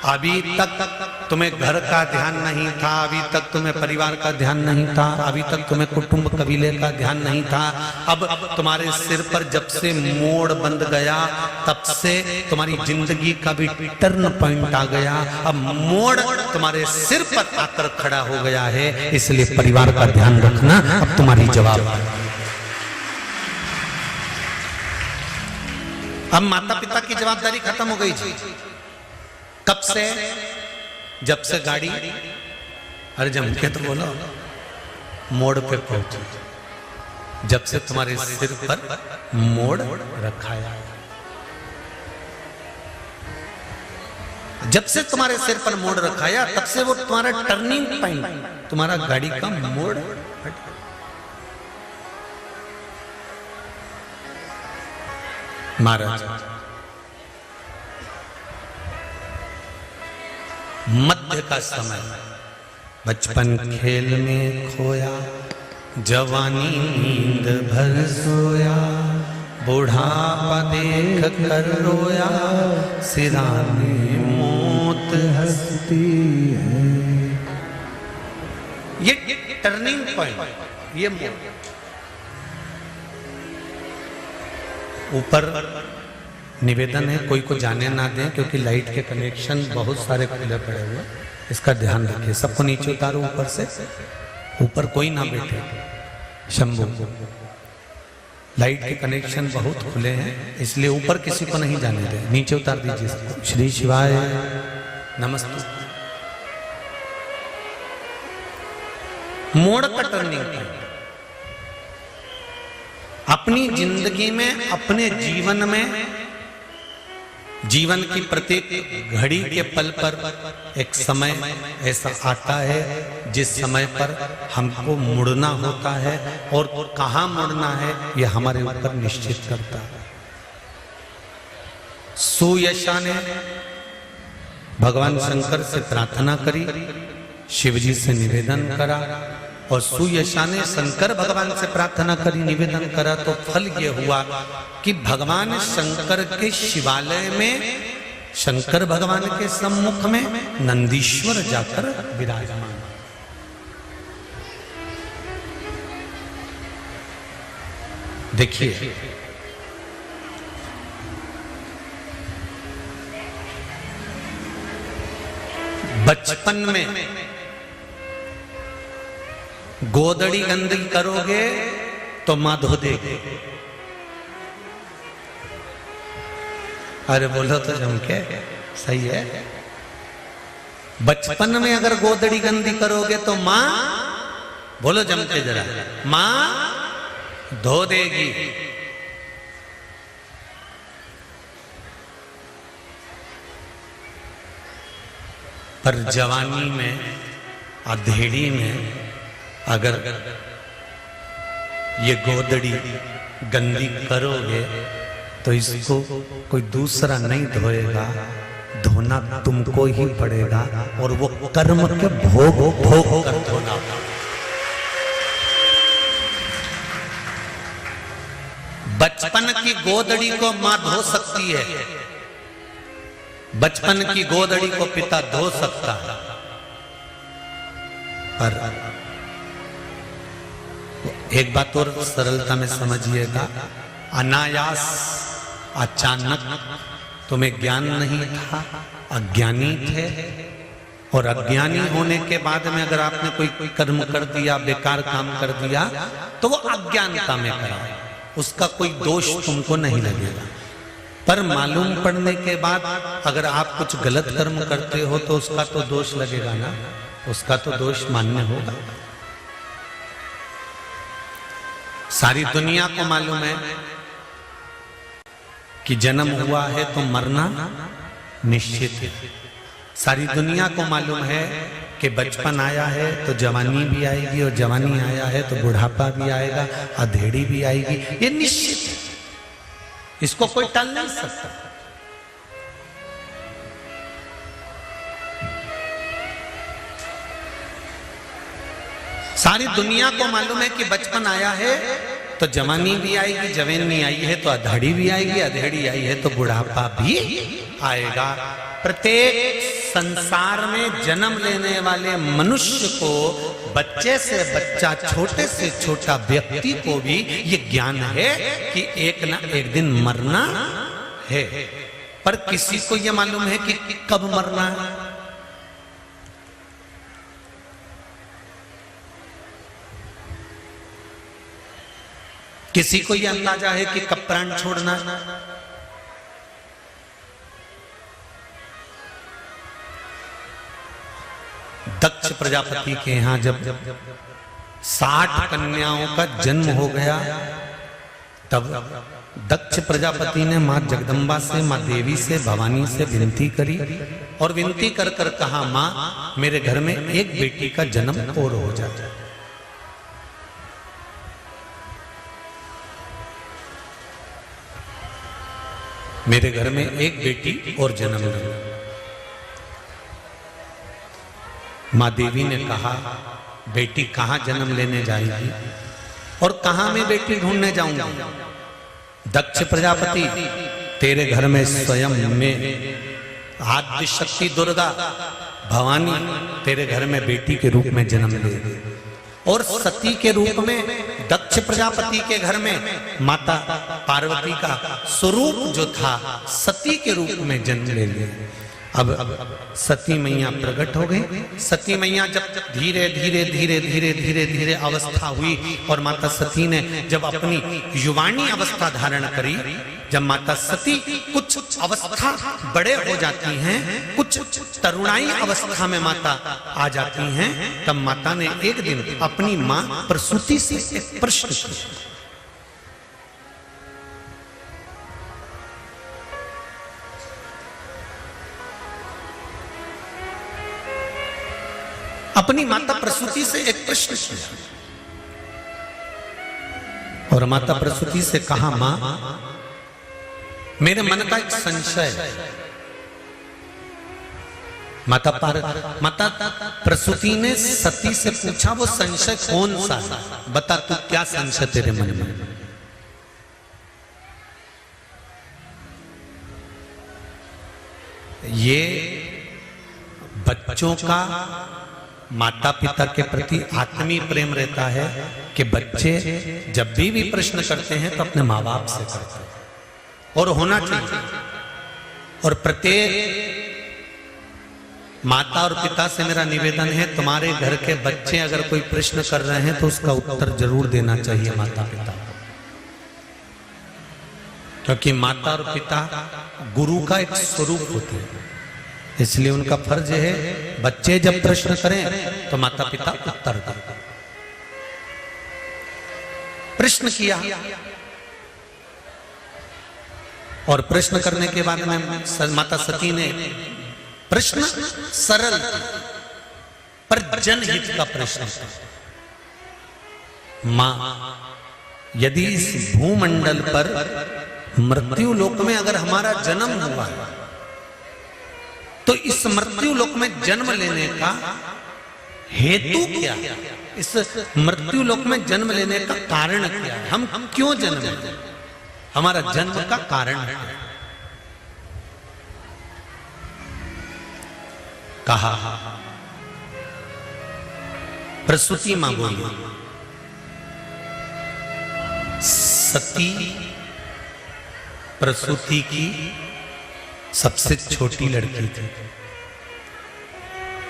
अभी तक तुम्हें घर का ध्यान नहीं था, अभी तक तुम्हें परिवार का ध्यान नहीं था, अभी तक तुम्हें कुटुंब कबीले का ध्यान नहीं था। अब तुम्हारे सिर पर जब से मोड़ बंध गया, तब से तुम्हारी जिंदगी का भी टर्न पॉइंट आ गया। अब मोड़ तुम्हारे सिर पर आकर खड़ा हो गया है, इसलिए परिवार का ध्यान रखना अब तुम्हारी जवाबदारी। अब माता पिता की जवाबदारी खत्म हो गई जी। कब से? जब से गाड़ी, अरे जम के तो बोलो, मोड़ पे पहुंची। जब से तुम्हारे सिर पर मोड़ रखाया, जब से तुम्हारे सिर पर मोड़ रखाया, तब से वो तुम्हारा टर्निंग पॉइंट, तुम्हारा गाड़ी का मोड़। महाराज मध्य का समय, बचपन खेल में खोया, जवानी नींद भर सोया, बुढ़ापा देख कर रोया, सिराने मौत हंसती है। ये टर्निंग पॉइंट, ये मोड़। ऊपर निवेदन है कोई को जाने ना दें, क्योंकि लाइट के कनेक्शन बहुत सारे खुले पड़े हुए, इसका ध्यान रखिए। सबको नीचे उतारो, ऊपर से, ऊपर कोई ना बैठे। शंभू, लाइट के कनेक्शन बहुत खुले हैं, इसलिए ऊपर किसी को नहीं जाने दें, नीचे उतार दीजिए सबको। श्री शिवाय नमस्ते। मोड़ का टर्निंग पॉइंट अपनी जिंदगी में, अपने जीवन में, जीवन की प्रत्येक घड़ी के पल पर एक समय ऐसा आता है जिस समय पर हमको मुड़ना होता है, और कहाँ मुड़ना है यह हमारे ऊपर निश्चित करता है। सुयशा ने भगवान शंकर से प्रार्थना करी, शिवजी से निवेदन करा, और सुयशा ने शंकर भगवान से प्रार्थना करी, निवेदन करा, तो फल ये हुआ कि भगवान शंकर के शिवालय में, शंकर भगवान के सम्मुख में नंदीश्वर जाकर विराजमान। देखिए, बचपन में गोदड़ी गंदी करोगे तो मां धो देगी। अरे बोलो तो जमके, सही है। बचपन में अगर गोदड़ी गंदी करोगे तो मां, बोलो जमके जरा, मां धो देगी। पर जवानी में, अधेड़ी में अगर ये गोदड़ी गंदी करोगे तो इसको कोई दूसरा नहीं धोएगा, धोना तुमको ही पड़ेगा, और वो कर्म के भोग भोग कर धोना। बचपन की गोदड़ी को मां धो सकती है, बचपन की गोदड़ी को पिता धो सकता है, पर एक बात और सरलता में समझिएगा, अनायास, अचानक तुम्हें ज्ञान नहीं था, अज्ञानी थे, और अज्ञानी होने के बाद में अगर आपने कोई कर्म कर दिया, बेकार काम कर दिया, तो वो अज्ञानता में करा, उसका कोई दोष तुमको नहीं लगेगा। पर मालूम पड़ने के बाद अगर आप कुछ गलत कर्म करते हो तो उसका तो दोष लगेगा ना, उसका तो दोष मान्य होगा। सारी दुनिया को मालूम है कि जन्म हुआ है तो मरना निश्चित है। सारी दुनिया को मालूम है कि बचपन आया है तो जवानी भी आएगी, और जवानी आया है तो बुढ़ापा भी आएगा, अधेड़ी भी आएगी, ये निश्चित है, इसको कोई टाल नहीं सकता। सारी दुनिया को मालूम है कि बचपन आया है तो जवानी भी आएगी, जवानी आई है तो अधेड़ी भी आएगी, अधेड़ी आई है तो बुढ़ापा भी आएगा। प्रत्येक संसार में जन्म लेने वाले मनुष्य को, बच्चे से बच्चा, छोटे से छोटा व्यक्ति को भी ये ज्ञान है कि एक ना एक दिन मरना है, पर किसी को ये मालूम है कि कब मरना है। किसी को यह अंदाजा है कि कब प्राण छोड़ना है। दक्ष प्रजापति के यहां जब 60 कन्याओं का जन्म हो गया, तब दक्ष प्रजापति ने मां जगदम्बा से, मां देवी से, भवानी से विनती करी, और विनती कर कर कहा, मां मेरे घर में एक बेटी का जन्म और हो जाए। मेरे घर में एक बेटी और जन्म ले। मां देवी ने कहा, बेटी कहां जन्म लेने जाएगी और कहां मैं बेटी ढूंढने जाऊंगा? दक्ष प्रजापति, तेरे घर में स्वयं में आद्य शक्ति दुर्गा भवानी तेरे घर में बेटी के रूप में जन्म ले, और सती के रूप में दक्ष प्रजापति के घर में माता पार्वती का स्वरूप जो था सती के रूप में जन्म ले लिया। अब सती मैया प्रकट हो गई। सती मैया जब धीरे धीरे धीरे धीरे धीरे धीरे अवस्था हुई और माता सती ने जब अपनी युवानी अवस्था धारण करी, जब माता सती कुछ अवस्था बड़े हो जाती हैं, कुछ तरुणाई अवस्था में माता आ जाती हैं, तब माता ने एक दिन अपनी मां प्रसूति से एक प्रश्न किया। अपनी माता प्रसूति से एक प्रश्न किया और माता प्रसूति से कहा, मां मेरे मन का एक संशय है। माता प्रसूति ने सती से पूछा, वो संशय कौन सा है? बता तू क्या संशय तेरे मन में? ये बच्चों का माता पिता के प्रति आत्मीय प्रेम रहता है कि बच्चे जब भी प्रश्न करते हैं तो अपने माँ बाप से करते हैं और होना चाहिए। और प्रत्येक माता और पिता से मेरा निवेदन है, तुम्हारे घर के बच्चे अगर कोई प्रश्न कर रहे हैं तो उसका उत्तर जरूर देना चाहिए माता पिता, क्योंकि माता और पिता गुरु का एक स्वरूप होते हैं। इसलिए उनका फर्ज है बच्चे जब प्रश्न करें तो माता पिता उत्तर दें। प्रश्न किया और प्रश्न करने के बाद में माता सती ने प्रश्न सरल पर जनहित का प्रश्न था। मां, यदि इस भूमंडल पर मृत्यु लोक में अगर हमारा जन्म हुआ है तो इस मृत्यु लोक में जन्म लेने का हेतु क्या है? इस मृत्यु लोक में जन्म लेने का कारण क्या है? हम क्यों जन्म लेते? हमारा जन्म का कारण है। कहा, प्रसूति मां बोली, सती प्रसूति की सबसे छोटी लड़की थी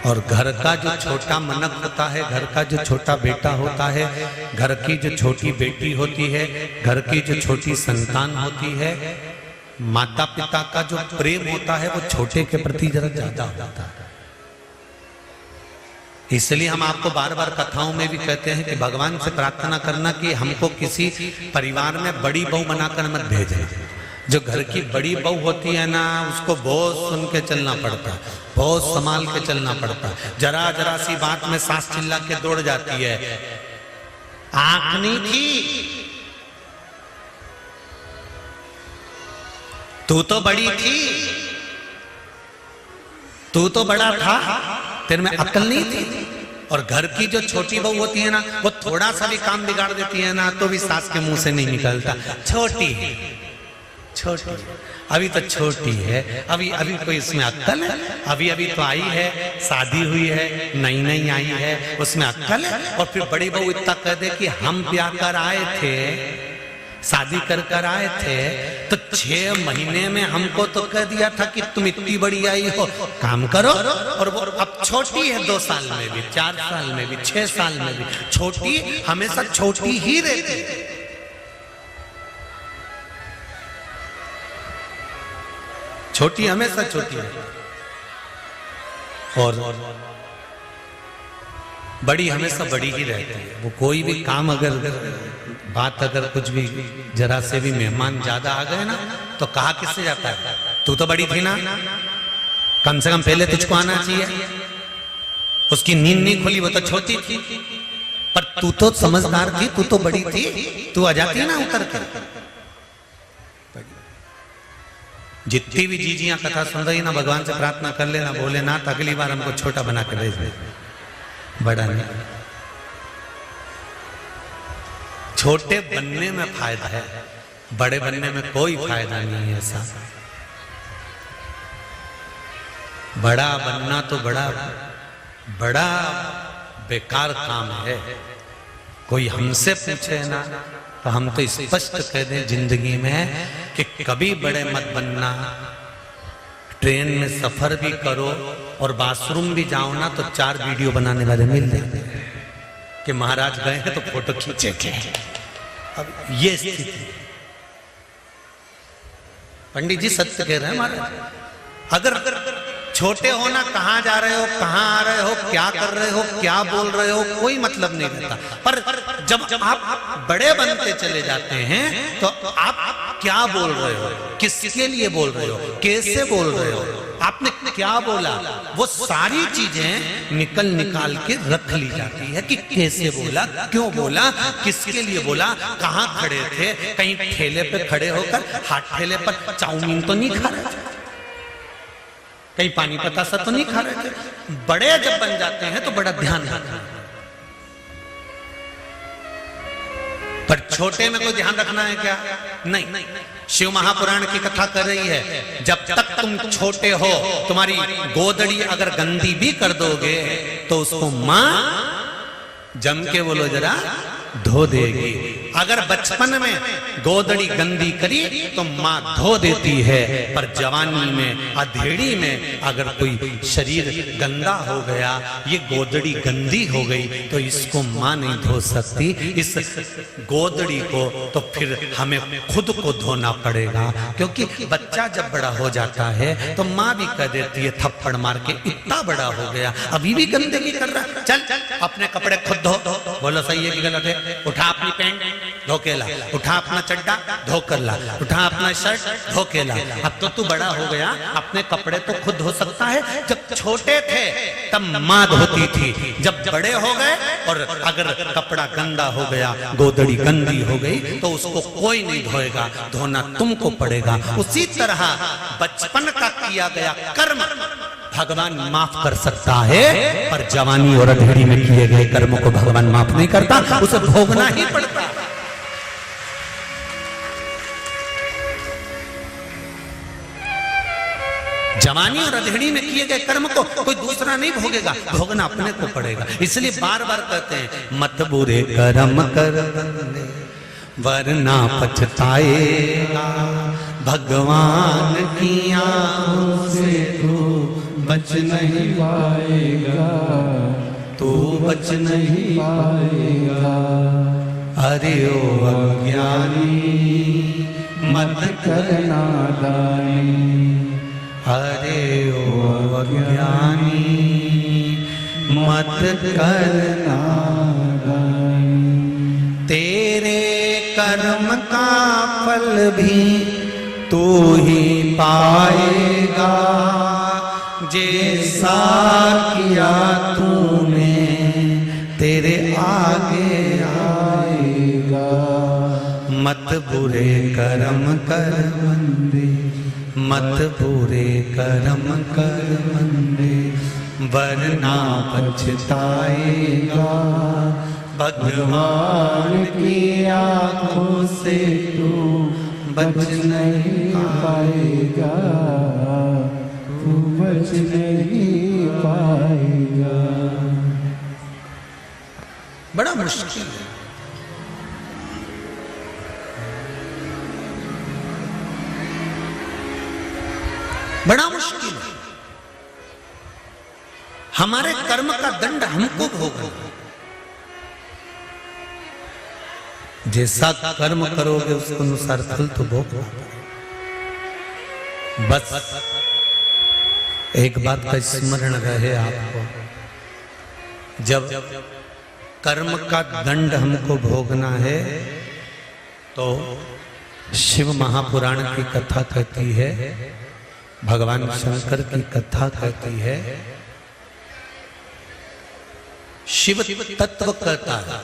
और घर का जो छोटा मनक होता है, घर का जो छोटा बेटा होता है, घर की जो छोटी बेटी होती है, घर की जो छोटी संतान होती है, माता पिता का जो प्रेम होता है वो छोटे के प्रति जरा ज्यादा होता है। इसलिए हम आपको बार बार कथाओं में भी कहते हैं कि भगवान से प्रार्थना करना कि हमको किसी परिवार में बड़ी बहू बनाकर मत भेजें। जो घर की बड़ी बहू होती है ना, उसको बहुत सुन के चलना पड़ता है, बहुत संभाल के चलना पड़ता है। जरा जरा सी बात में सास चिल्ला के दौड़ जाती है। आंखनी थी, तू तो बड़ी थी, तू तो बड़ा था, तेरे में अकल नहीं थी। और घर की जो छोटी बहू होती है ना, वो थोड़ा सा भी काम बिगाड़ देती है ना तो भी सास के मुंह से नहीं निकलता, छोटी है, छोटी, अभी तो छोटी है, अभी अभी कोई इसमें अक्ल है, अभी अभी तो आई है, शादी हुई है, नई नई आई है, उसमें अक्ल है। और फिर बड़ी बहू इतना कह दे कि हम ब्याह कर आए थे, शादी कर आए थे, तो 6 महीने में हमको तो कह दिया था कि तुम इतनी बड़ी आई हो, काम करो। और वो अब छोटी है, 2 साल में भी, 4 साल में भी, 6 साल में भी, छोटी हमेशा छोटी ही रहती है। छोटी हमेशा छोटी है और बड़ी हमेशा बड़ी ही रहती है। वो कोई भी काम अगर बात अगर कुछ भी जरा से भी मेहमान ज्यादा आ गए ना तो कहा किससे जाता है, तू तो बड़ी थी ना, कम से कम पहले तुझको आना चाहिए। उसकी नींद नहीं खुली, वो तो छोटी थी, पर तू तो समझदार थी, तू तो बड़ी थी, तू आ जाती ना उतर कर। जितनी भी जीजियां कथा सुन रही ना, भगवान से प्रार्थना कर लेना, बोले ना तो अगली बार हमको छोटा बना के भेज दे, बड़ा नहीं। छोटे बनने में फायदा है, बड़े बनने में कोई फायदा नहीं है। ऐसा बड़ा बनना तो बड़ा बेकार काम है। कोई हमसे पूछे ना तो हम तो स्पष्ट कह दें जिंदगी में कि कभी बड़े मत बनना। ट्रेन में सफर भी करो और बाथरूम भी जाओ ना तो 4 वीडियो बनाने वाले मिल जाते हैं कि महाराज गए हैं तो फोटो खींचे थे। अब ये स्थिति, पंडित जी सत्य कह रहे हैं महाराज। अगर छोटे हो ना, कहां जा रहे हो, कहां आ रहे हो, क्या कर रहे हो, क्या बोल रहे हो, कोई मतलब नहीं रहता। पर जब आप बड़े बनते चले जाते हैं तो आप क्या बोल रहे हो, किसके लिए बोल रहे हो, कैसे बोल रहे हो, आपने क्या बोला, वो सारी चीजें निकाल के रख ली जाती है कि कैसे बोला, क्यों बोला, किसके लिए बोला, कहां खड़े थे, कहीं ठेले पे खड़े होकर हाथ ठेले पर चाउमीन तो नहीं खा रहे थे, कहीं पानी पतासा तो नहीं खा रहे थे। बड़े जब बन जाते हैं तो बड़ा ध्यान रखना, पर छोटे में कोई ध्यान रखना है क्या? नहीं। शिव महापुराण की कथा कर रही है, जब तक तुम छोटे हो तुम्हारी गोदड़ी अगर गंदी भी कर दोगे तो उसको मां जम के बोलो जरा धो देगी। अगर बचपन में गोदड़ी गंदी करी तो मां धो देती है, पर जवानी में अधेड़ी में अगर कोई शरीर गंदा हो गया, ये गोदड़ी गंदी हो गई तो इसको मां नहीं धो सकती। इस गोदड़ी को तो फिर हमें खुद को धोना पड़ेगा, क्योंकि बच्चा जब बड़ा हो जाता है तो मां भी कह देती है थप्पड़ मार के, इतना बड़ा हो गया अभी भी गंदगी कर रहा है, चल अपने कपड़े खुद धो। बोलो सही है कि गलत है? उठा अपनी पैंट धो के ला, उठा अपना चड्डा धो कर ला, उठा अपना शर्ट धो के ला। अब तो तू बड़ा हो गया, अपने कपड़े तो खुद धो सकता है। जब छोटे थे तब मां धोती थी, जब बड़े हो गए और अगर कपड़ा गंदा हो गया, गोदड़ी गंदी हो गई तो उसको कोई नहीं धोएगा, धोना तुमको पड़ेगा। उसी तरह बचपन का किया गया कर्म भगवान माफ कर सकता है, पर जवानी और अधेड़ी में किए गए कर्मों को भगवान माफ नहीं करता, उसे भोगना ही पड़ता। जवानी और अधेड़ी में किए गए कर्म को कोई दूसरा नहीं भोगेगा, भोगना अपने को पड़ेगा। इसलिए बार बार कहते हैं मत बुरे कर्म कर वरना पछताएगा, भगवान की आंखों से तू बच नहीं पाएगा, तू बच नहीं पाएगा। अरे ओ अज्ञानी मत करना दानी, अरे ओ अज्ञानी मत करना दानी। तेरे कर्म का फल भी तू ही पाएगा, जैसा किया तूने तेरे आगे आएगा। मत बुरे कर्म कर बंदे, मत बुरे कर्म कर बंदे, वरना पछताएगा, भगवान की आंखों से तू बच नहीं पाएगा, तू बच नहीं पाएगा। बड़ा मुश्किल है, बड़ा मुश्किल है। हमारे कर्म का दंड हमको भोगना। जैसा कर्म करोगे उसके अनुसार फल तो भोगना। बस एक बात का स्मरण रहे आपको, जब कर्म का दंड हमको भोगना है तो शिव महापुराण की कथा कहती है, भगवान शंकर की कथा कहती है, शिव तत्व कहता है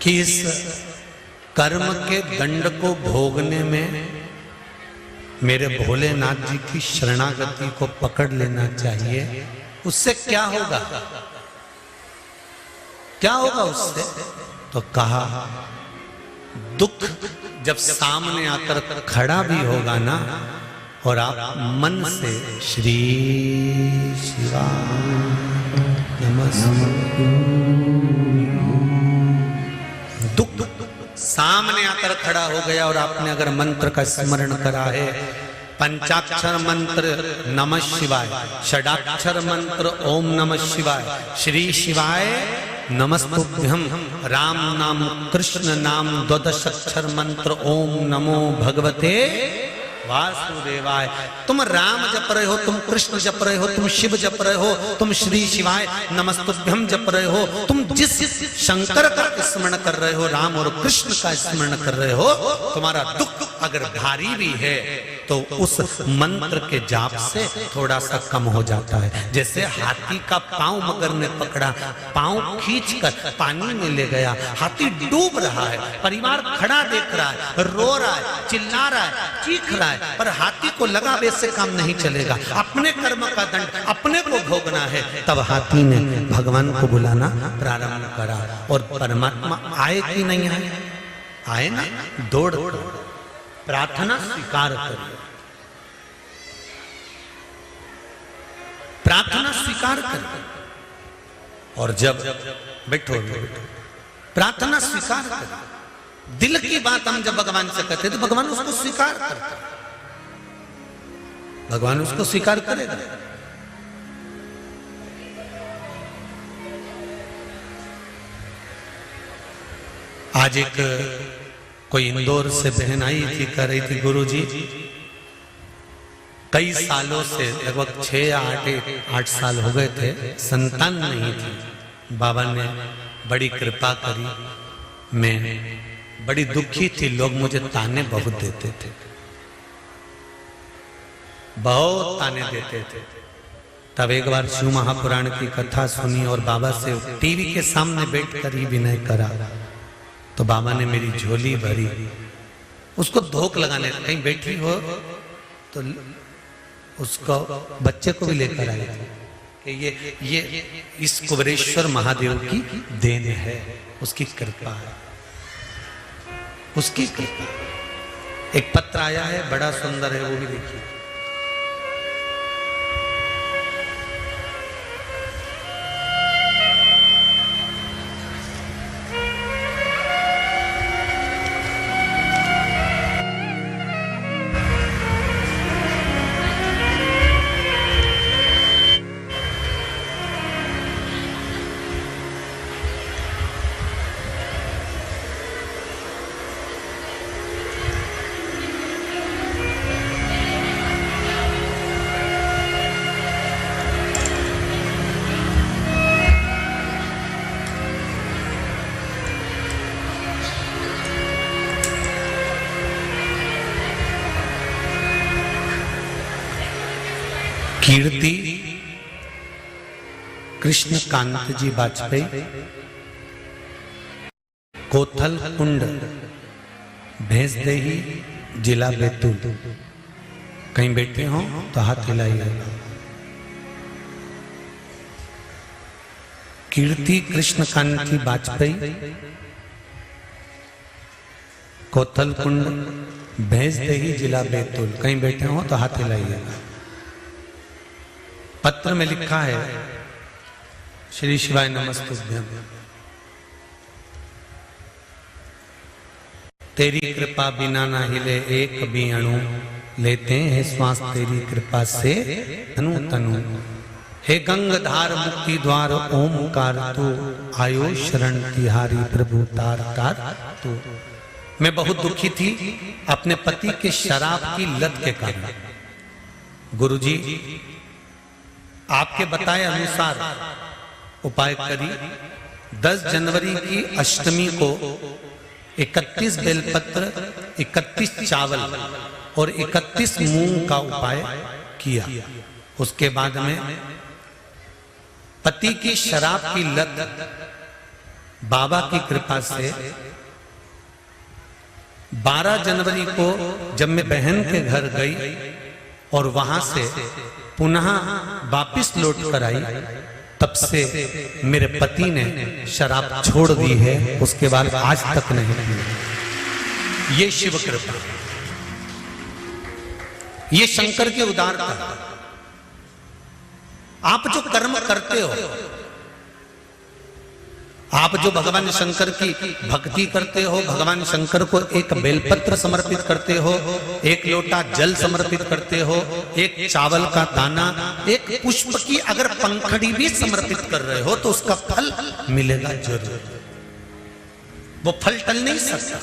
कि इस कर्म के दंड को भोगने में मेरे भोलेनाथ जी की शरणागति को पकड़ लेना चाहिए। उससे क्या होगा, क्या होगा उससे? तो कहा दुख जब सामने आकर खड़ा भी होगा ना, और आप मन से श्री शिवाय दुख सामने आकर खड़ा हो गया और आपने अगर मंत्र का स्मरण करा है, पंचाक्षर मंत्र नमः शिवाय, षडाक्षर मंत्र ओम नमः शिवाय, श्री शिवाय नमस्तुभ्यम, राम नाम कृष्ण नाम द्वादशाक्षर मंत्र ओम नमो भगवते वासुदेवाय। तुम राम जप रहे हो, तुम कृष्ण जप रहे हो, तुम शिव जप रहे हो, तुम श्री शिवाय नमस्तुभ्यम जप रहे हो, तुम जिस शंकर का स्मरण कर रहे हो, राम और कृष्ण का स्मरण कर रहे हो, तुम्हारा दुख अगर भारी भी है तो उस मंत्र के जाप से थोड़ा सा कम हो जाता है। जैसे हाथी का पांव मगर ने पकड़ा, पांव खींचकर पानी में ले गया, हाथी डूब रहा है, परिवार खड़ा देख रहा है, रो रहा है, चिल्ला रहा है, चीख रहा है, पर हाथी को लगा वैसे काम नहीं चलेगा, अपने कर्म का दंड अपने को भोगना है। तब हाथी ने भगवान को बुलाना प्रारंभ करा और परमात्मा आए कि नहीं आए? आए ना, दौड़ प्रार्थना स्वीकार करिए, प्रार्थना स्वीकार करिए। और जब बैठो प्रार्थना स्वीकार करिए, दिल की बात हम जब भगवान से कहते तो भगवान उसको स्वीकार करता, भगवान उसको स्वीकार करेगा। आज एक कोई इंदौर से बहन आई थी, कह रही थी गुरुजी कई सालों से, लगभग 6 या 8 साल हो गए थे, संतान नहीं थी। बाबा ने बड़ी कृपा करी, मैं बड़ी दुखी थी, लोग मुझे ताने बहुत देते थे, बहुत ताने देते थे। तब एक बार शिव महापुराण की कथा सुनी और बाबा से टीवी के सामने बैठकर ही विनय करा, तो बाबा ने मेरी झोली भरी, उसको धोख लगाने, कहीं बैठी हो तो उसको बच्चे को भी लेकर आई थी कि ये इस कुबरेश्वर महादेव की देन है, उसकी कृपा है, उसकी कृपा। एक पत्र आया है, बड़ा सुंदर है, वो भी देखिए। कीर्ति कृष्ण कांत जी वाजपेयी, कोथल कुंड, भैंसदेही, जिला बैतूल। कहीं बैठे हो तो हाथ हिलाइए। कीर्ति कृष्ण कांत वाजपेयी, कोथल कुंड, भैंसदेही, जिला बैतूल। कहीं बैठे हो तो हाथ हिलाइएगा। पत्र में लिखा है, श्री शिवाय नमस्तुभ्यम, तेरी कृपा बिना ना हिले एक भी अणु, लेते हैं श्वास तेरी कृपा से तनु तनु। हे गंगाधार मुक्ति द्वार ओमकार तू, आयो शरण तिहारी प्रभु तार तार तू। मैं बहुत दुखी थी अपने पति के शराब की लत के कारण। गुरुजी आपके बताए अनुसार उपाय करी। 10 जनवरी की अष्टमी को 31 बेलपत्र, 31 चावल और 31 मूंग का उपाय किया। उसके बाद में पति की शराब की लत बाबा की कृपा से 12 जनवरी को जब मैं बहन के घर गई और वहां से पुनः वापिस लौट कर आई, तब से मेरे पति ने शराब छोड़ दी है। उसके बाद आज तक नहीं पी। ये शिव कृपा, ये शंकर की उदारता। आप जो कर्म करते हो आप जो भगवान शंकर की भक्ति करते हो, भगवान शंकर को एक बेलपत्र समर्पित करते हो, एक लोटा जल समर्पित करते हो, एक चावल का दाना, एक पुष्प की अगर पंखड़ी भी समर्पित कर रहे हो तो उसका फल मिलेगा जरूर। वो फल टल नहीं सकता।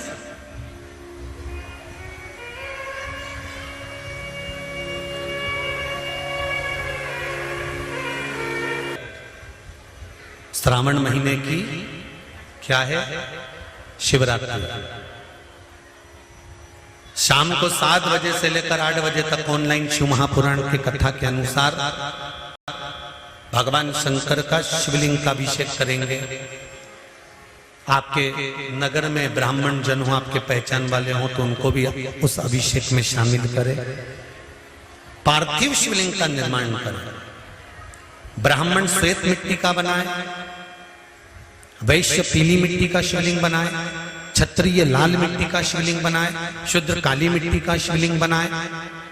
श्रावण महीने की क्या है? शिवरात्रि। शाम को 7 बजे से लेकर 8 बजे तक ऑनलाइन शिव महापुराण की कथा के अनुसार भगवान शंकर का शिवलिंग का अभिषेक करेंगे। आपके नगर में ब्राह्मण जन हो, आपके पहचान वाले हो, तो उनको भी उस अभिषेक में शामिल करें। पार्थिव शिवलिंग का निर्माण करें। ब्राह्मण श्वेत मिट्टी का बनाए, वैश्य पीली मिट्टी का शिवलिंग बनाए, क्षत्रिय लाल मिट्टी का शिवलिंग बनाए, शूद्र काली मिट्टी का शिवलिंग बनाए।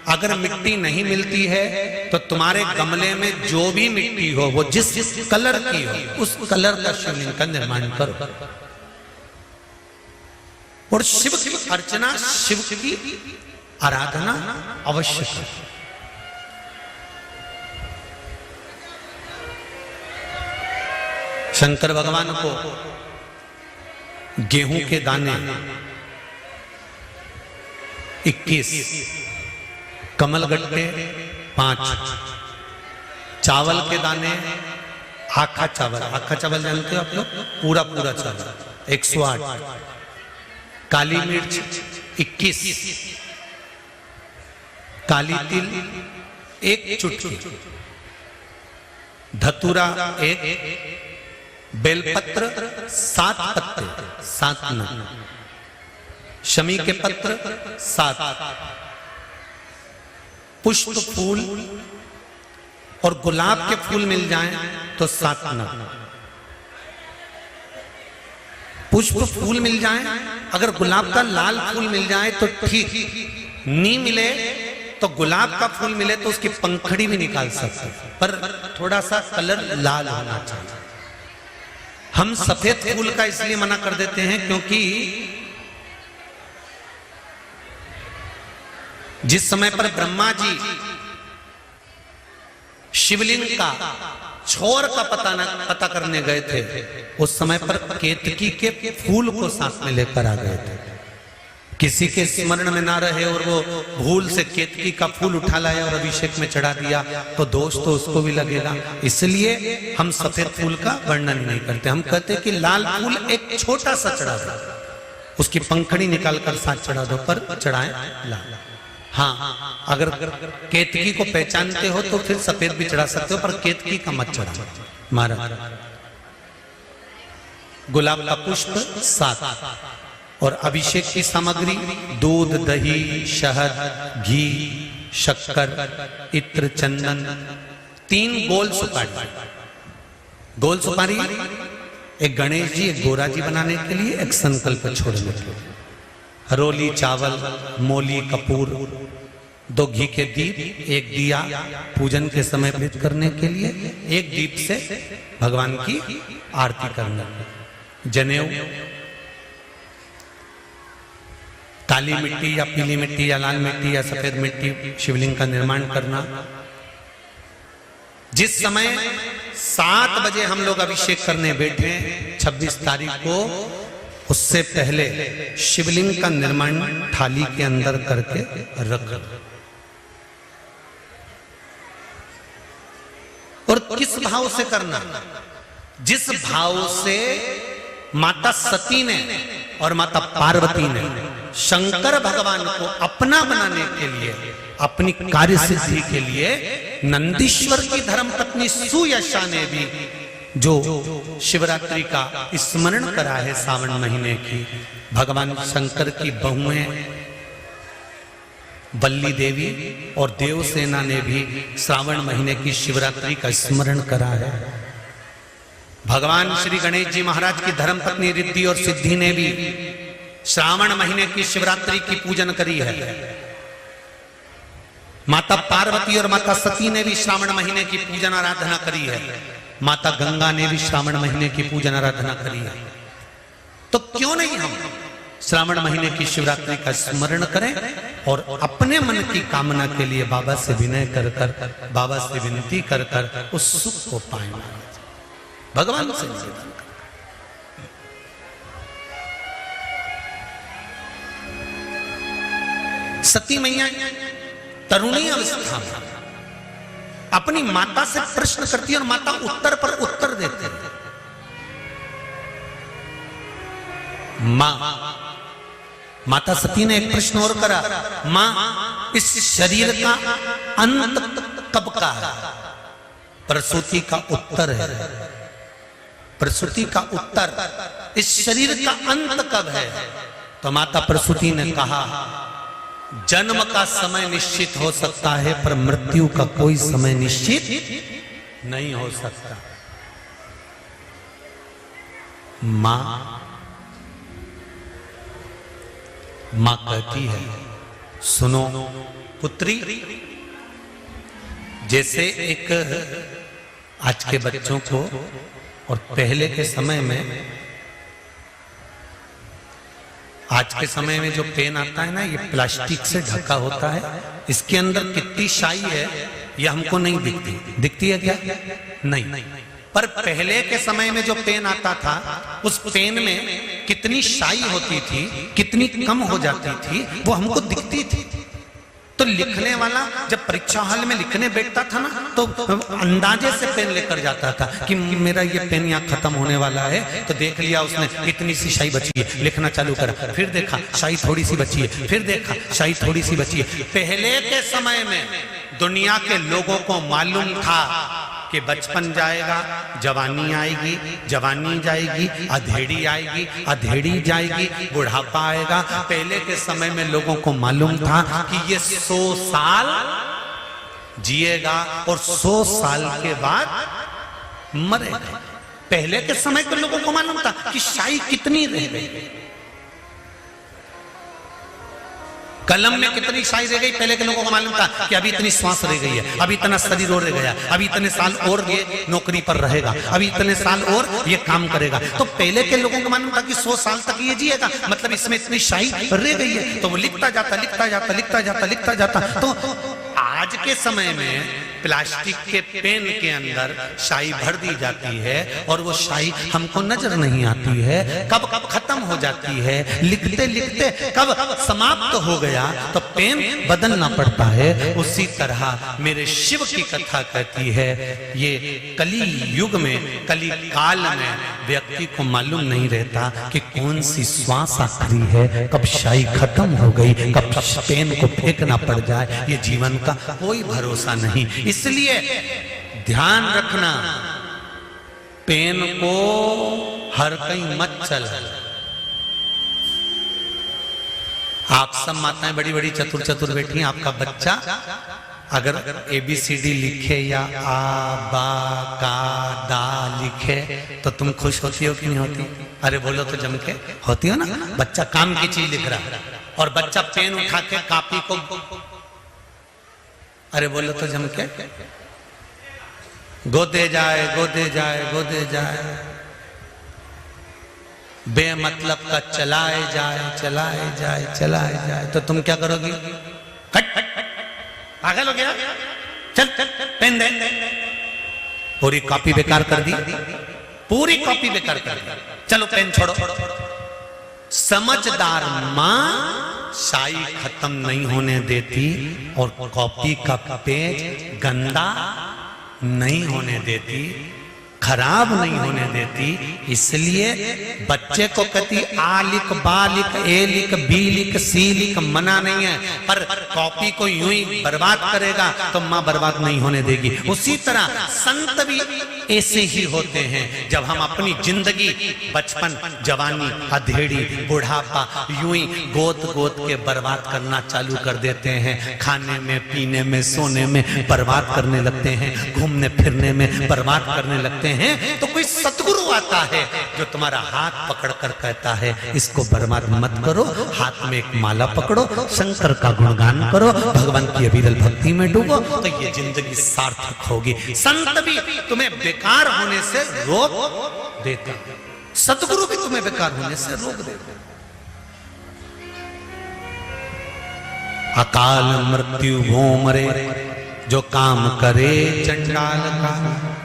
अगर मिट्टी नहीं मिलती है तो तुम्हारे गमले में जो भी मिट्टी हो, वो जिस कलर की हो, उस कलर का शिवलिंग का निर्माण करो और शिव की अर्चना, शिव की आराधना अवश्य करो। शंकर भगवान को गेहूं के दाने 21, कमलगट्टे 5, चावल के दाने, आखा चावल, आखा चावल जानते हो आप लोग, पूरा पूरा चावल 108, काली मिर्च 21, काली तिल 1 चुटकी, धतूरा 1, बेलपत्र 7 पत्ते, 7 नग, शमी के पत्र 7, पुष्प फूल और गुलाब के फूल मिल जाएं तो 7 नग। पुष्प फूल मिल जाएं, अगर गुलाब का लाल फूल मिल जाए तो ठीक, नहीं मिले तो गुलाब का फूल मिले तो उसकी पंखड़ी भी निकाल सकते, पर थोड़ा सा कलर लाल होना चाहिए। हम सफेद फूल का इसलिए मना कर देते हैं क्योंकि जिस समय पर ब्रह्मा जी शिवलिंग का छोर का पता करने गए थे, उस समय पर केतकी के फूल को साथ में लेकर आ गए थे। किसी के स्मरण में ना रहे और वो भूल से केतकी का फूल उठा लाया और अभिषेक में चढ़ा दिया तो दोष तो उसको भी लगेगा। इसलिए हम सफेद फूल का वर्णन नहीं करते। हम कहते कि लाल फूल एक छोटा सा चढ़ा दो, उसकी पंखड़ी निकालकर साथ चढ़ा दो, पर चढ़ाए लाल। हाँ, अगर केतकी को पहचानते हो तो फिर सफेद भी चढ़ा सकते हो, पर केतकी का मत चढ़ा। महाराज गुलाब का पुष्प 7 और अभिषेक की सामग्री दूध, दही, शहद, घी, शक्कर, इत्र, चंदन, 3 गोल सुपारी। गोल सुपारी एक गणेश जी, एक गोरा जी बनाने के लिए, एक संकल्प छोड़ने के लिए। हरोली चावल, मोली, कपूर, 2 घी के दीप, 1 दिया पूजन के समय प्रयुक्त करने के लिए, 1 दीप से भगवान की आरती करना, जनेऊ, काली मिट्टी या पीली मिट्टी या लाल मिट्टी या सफेद मिट्टी शिवलिंग का निर्माण करना। जिस समय 7 बजे हम लोग अभिषेक करने बैठे 26 तारीख को, उससे पहले शिवलिंग का निर्माण थाली के अंदर करके रख। और किस भाव से करना? जिस भाव से माता सती ने और माता पार्वती ने शंकर भगवान को अपना बनाने के लिए, अपनी कार्य सिद्धि के लिए, नंदीश्वर की धर्मपत्नी सुयशा ने भी जो शिवरात्रि का स्मरण करा है सावन महीने की, भगवान शंकर की बहुएं बल्ली देवी और देवसेना ने भी श्रावण महीने की शिवरात्रि का स्मरण करा है। भगवान श्री गणेश जी महाराज की धर्मपत्नी रिद्धि और सिद्धि ने भी श्रावण महीने की शिवरात्रि की पूजन करी है। माता पार्वती और माता सती ने भी श्रावण महीने की पूजन आराधना करी है। माता गंगा ने भी श्रावण महीने की पूजन आराधना करी है, तो क्यों नहीं हम श्रावण महीने की शिवरात्रि का स्मरण करें और अपने मन की कामना के लिए बाबा से विनय कर कर, बाबा से विनती कर कर उस सुख को पाए, भगवान से निवेदन करें। सती मैया तरुणी अवस्था में अपनी माता से प्रश्न करती है और माता उत्तर पर उत्तर देते हैं। माता सती ने एक प्रश्न और करा, मां इस शरीर का अंत कब का है? प्रसूति का उत्तर है, प्रसूति का उत्तर, इस शरीर का अंत कब है? तो माता प्रसूति ने कहा, जन्म का समय निश्चित हो सकता है पर मृत्यु का कोई समय निश्चित नहीं हो सकता। मां कहती है, सुनो पुत्री, जैसे एक आज के बच्चों को और पहले के समय में, आज के समय में जो पेन आता है ना, ये प्लास्टिक से ढका होता है, इसके अंदर कितनी शाई है ये हमको नहीं दिखती। दिखती है क्या? नहीं। पर पहले के समय में जो पेन आता था, उस पेन में कितनी शाई होती थी, कितनी कम हो जाती थी, वो हमको दिखती थी। तो लिखने वाला जब परीक्षा हॉल में लिखने बैठता था ना, तो अंदाजे से पेन लेकर जाता था कि मेरा ये पेन यहाँ खत्म होने वाला है, तो देख लिया उसने इतनी सी शाई बची है, लिखना चालू करा, फिर देखा शाई थोड़ी सी बची है, फिर देखा शाई थोड़ी सी बची है। पहले के समय में दुनिया के लोगों को मालूम था कि बचपन जाएगा, जवानी आएगी, जवानी जाएगी, अधेड़ी आएगी, अधेड़ी जाएगी, बुढ़ापा आएगा। पहले के समय में लोगों को मालूम था कि ये 100 साल जिएगा और 100 साल के बाद मरेगा। पहले के समय के लोगों को मालूम था कि शाही कितनी रह गई, कलम में कितनी शाही रह गई। पहले के लोगों को मालूम था कि अभी इतनी श्वास रह गई है, अभी इतना शरीर और रह गया, अभी इतने साल और ये नौकरी पर रहेगा, अभी इतने साल और ये काम करेगा। तो पहले के लोगों को मालूम था कि 100 साल तक ये जिएगा, मतलब इसमें इतनी शाही रह गई है। तो वो लिखता जाता, लिखता जाता, लिखता जाता, लिखता जाता। तो आज के समय में प्लास्टिक के पेन के अंदर शाई भर दी जाती है और वो शाई हमको नजर नहीं आती है, कब कब खत्म हो जाती है, लिखते लिखते कब समाप्त हो गया, तो पेन बदलना पड़ता है। उसी तरह मेरे शिव की कथा कहती है, ये कली युग में, कली काल में व्यक्ति को मालूम नहीं रहता कि कौन सी श्वास आखिरी है, कब शाई खत्म हो गई, कब पेन को फेंकना पड़ जाए, ये जीवन का कोई भरोसा नहीं। इसलिए ध्यान रखना, पेन को हर कहीं मत चल। आप सब माताएं बड़ी बड़ी चतुर चतुर बैठी हैं, आपका बच्चा अगर ABCD लिखे या आ बा का दा लिखे तो तुम खुश होती हो कि नहीं होती? अरे बोलो तो जम के, होती हो ना? बच्चा काम की चीज लिख रहा है और बच्चा पेन उठा के कॉपी को, अरे बोलो तो जम के, गोदे जाए, गोदे जाए, गोदे जाए, बेमतलब का चलाए जाए, चलाए जाए, चलाए जाए। तो तुम क्या करोगी? पागल हो गया, चल चल पेन दे। पूरी कॉपी बेकार कर दी, पूरी कॉपी बेकार कर दी, चलो पेन छोड़ो। समझदार मां शाई खत्म नहीं होने देती और कॉपी का पेज गंदा नहीं होने देती, खराब नहीं होने देती। इसलिए बच्चे को कहती आ लिख, बा लिख, ए लिख, बी लिख, सी लिख, मना नहीं है, पर कॉपी को यूं ही बर्बाद करेगा तो मां बर्बाद नहीं होने देगी। उसी तरह संत भी ऐसे ही होते हैं। जब हम अपनी जिंदगी, बचपन, जवानी, अधेड़ी, बुढ़ापा यूं ही गोद गोद के बर्बाद करना चालू कर देते हैं, खाने में, पीने में, सोने में बर्बाद करने लगते हैं, घूमने फिरने में बर्बाद करने लगते हैं, तो कोई सतगुरु आता है जो तुम्हारा हाथ पकड़कर कहता है इसको बर्बाद मत करो, हाथ में एक माला पकड़ो, शंकर का गुणगान करो, भगवान की अविरल भक्ति में डूबो, तो ये जिंदगी सार्थक होगी। संत भी तुम्हें बेकार होने से रोक देता, सतगुरु भी तुम्हें बेकार होने से रोक देता। अकाल मृत्यु वो मरे जो काम करे चंडाल का,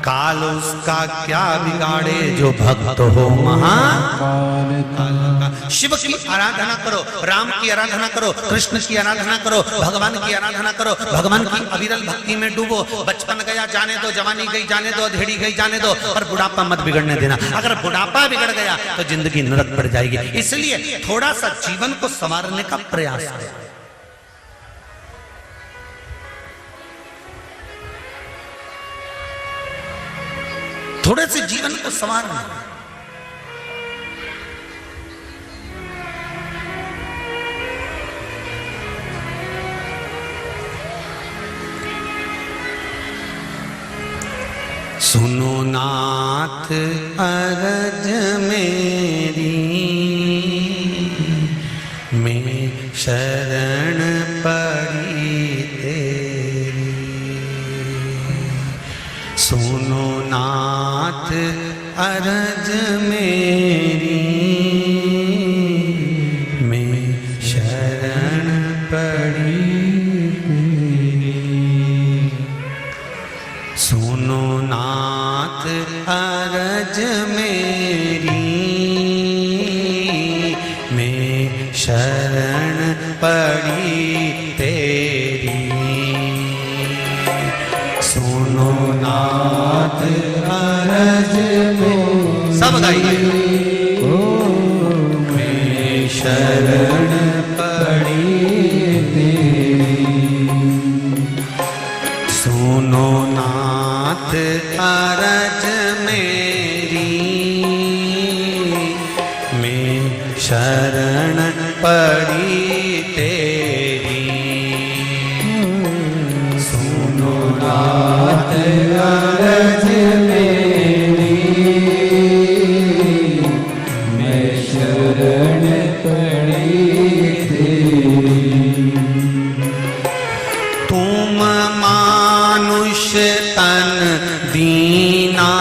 काल उसका क्या बिगाड़े जो भक्त हो महाकाल का। शिव की आराधना करो, राम की आराधना करो, कृष्ण की आराधना करो, भगवान की आराधना करो, भगवान की अविरल भक्ति में डूबो। बचपन गया जाने दो, जवानी गई जाने दो, अधेड़ी गई जाने दो, पर बुढ़ापा मत बिगड़ने देना। अगर बुढ़ापा बिगड़ गया तो जिंदगी नरक पड़ जाएगी। इसलिए थोड़ा सा जीवन को संवारने का प्रयास करें। थोड़े से जीवन को संवारना। सुनो नाथ अरज मेरी, मैं शरण पड़ी तेरी। सुनो नाथ अरज मेरी, मैं शरण पड़ी तेरी। सुनो नाथ अरज मेरी, मैं शरण पड़ी तेरी। सुनो नाथ अरज मेरी, सब गाइए। मैं शरण पड़ी तेरी। सुनो नाथ अरज मेरी, मैं शरण पड़ी तेरी। सुनो नाथ अरज मेरी, मैं शरण पड़ी तेरी। तुम मानुष तन दीना,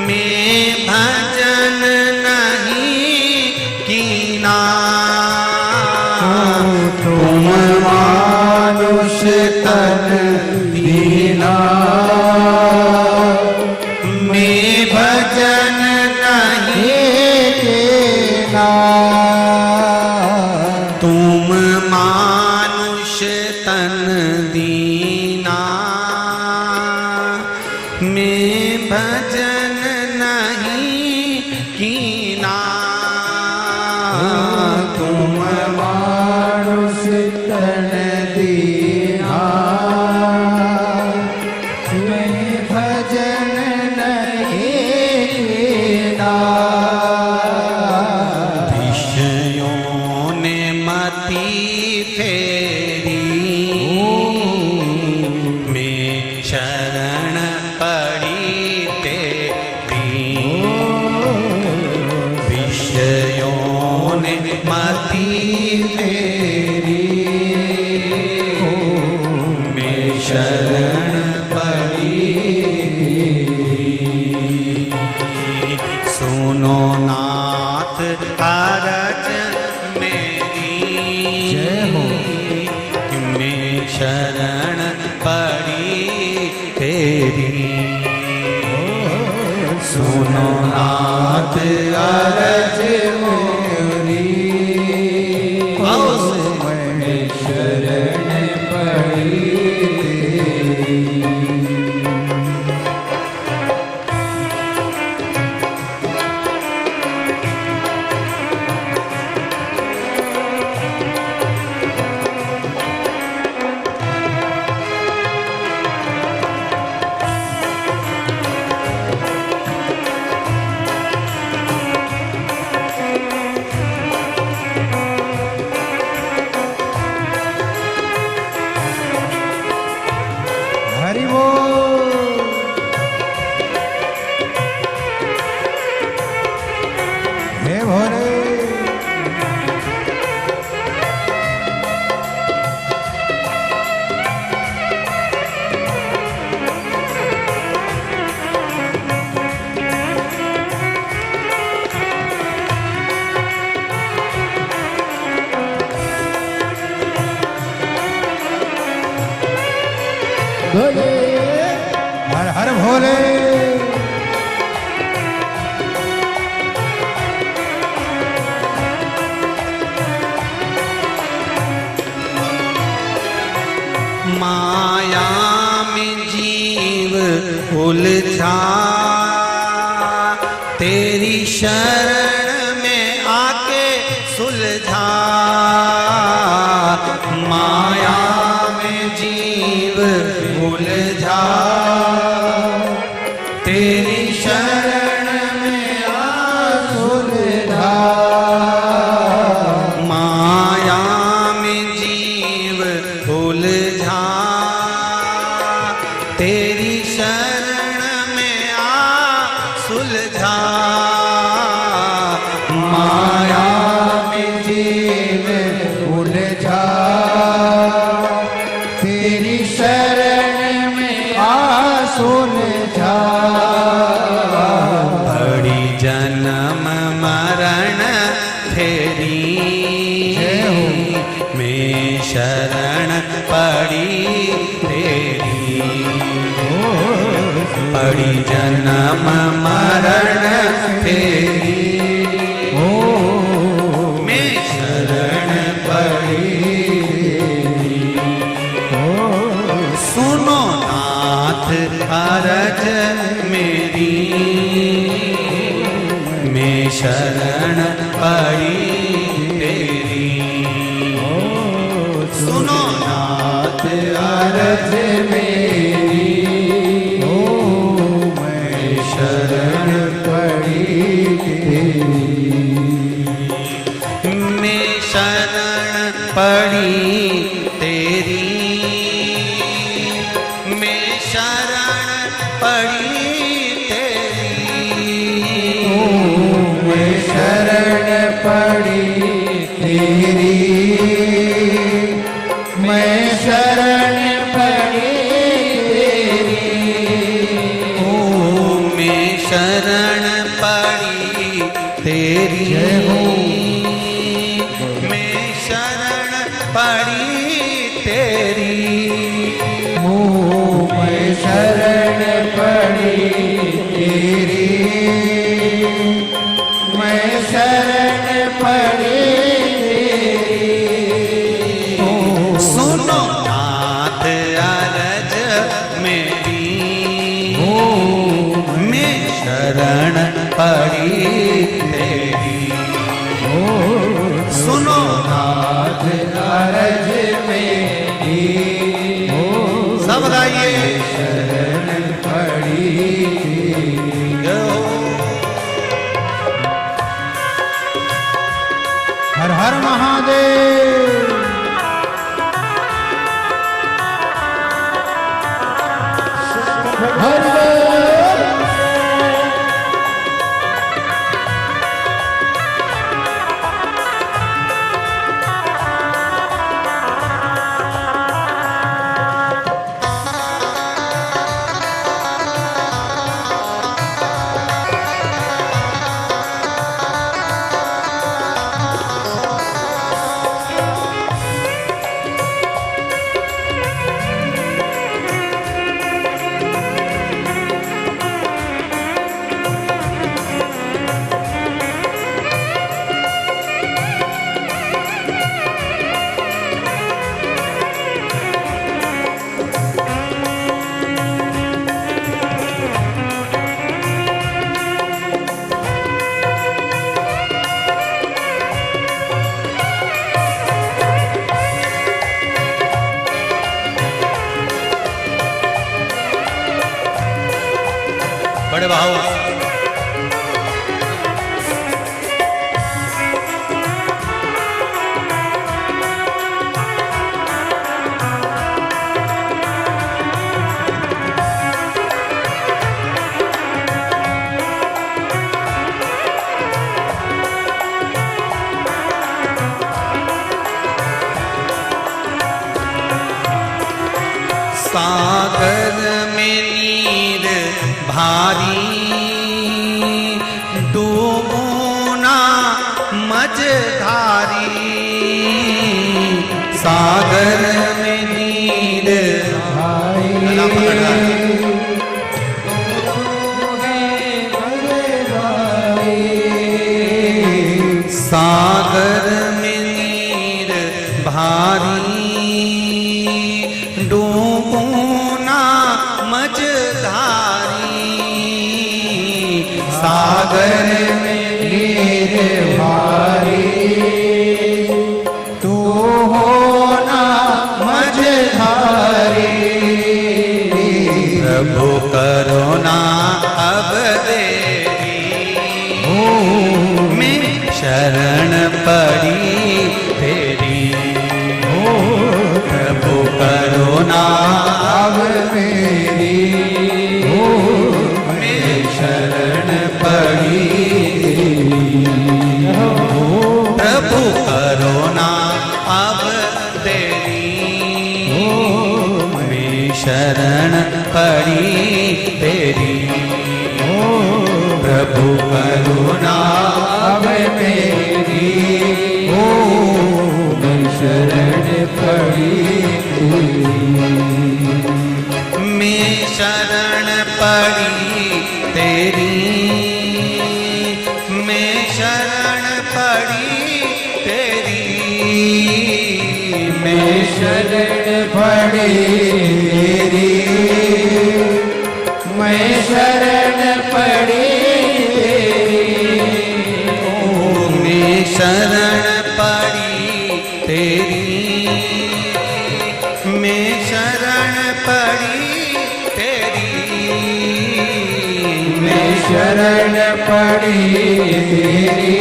मैं भजन नहीं कीना। तुम मानुष तन दीना, मैं भजन नहीं कीना। तुम मानुष तन दीना, मैं भजन नहीं कीना। तुम मानुष तन दीना, मैं भजन नहीं कीना। विषयों ने मति फेरी, मैं शरण पड़ी तेरी। विषयों ने मति फेरी, मैं शरण पड़ी तेरी। सुनो नाथ अरज मेरी, जय हो, मैं शरण पड़ी तेरी। सुनो नाथ अरज मेरी, मैं शरण पड़ी तेरी। भोले हर हर भोले माया में जीव उलझा तेरी शरण में आके सुलझा। माया में जीव उलझा तेरी शरण में आ सुलझा। माया में जीव उलझा तेरी शरण में आ सुलझा। माया में जीव उलझा तेरी शरण में आ सुलझा। बड़ी जन्म मरण तेरी में शरण पड़ी तेरी। बड़ी जन्म मरण तेरी में शरण पड़ी तेरी। सुनो नाथ अरज मेरी में शरण पड़ी तेरी। सुनो नाथ अरज मेरी में शरण पड़ी तेरी। में शरण पड़ी तेरी में शरण पड़ी तेरी। में शरण पड़ी तेरी मैं शरण पड़ी तेरी। में शरण पड़ी तेरी में शरण पड़ी तेरी। मैं शरण पड़ी तेरी मैं शरण पड़ी तेरी। सुनो नाथ अरज मेरी में शरण पड़ी तेरी। सुनो नाथ अरज मेरी सब गाइए शरण पड़ी तेरी। हर हर महादेव। हर बड़े भाव सागर में नीर भारी डूबो ना मझधारी। सागर में नीर भारी गला पकड़ रहा है। सागर में नीर भारी डूबो ना मझधारी। सागर में नीर भारी तू होना मझधारी। प्रभु करुणा अब देवी मैं शरण पड़ी तेरी। प्रभु करुणा अब मेरी मैं शरण पड़ी। प्रभु करुणा अब तेरी मैं शरण पड़ी तेरी। प्रभु करुणा अब मेरी मैं शरण पड़ी। मैं शरण पड़ी तेरी। मैं शरण पड़ी तेरी। मैं शरण पड़ी तेरी। मैं शरण पड़ी तेरी। मैं शरण पड़ी तेरी। मैं शरण पड़ी तेरी। मैं शरण पड़ी तेरी।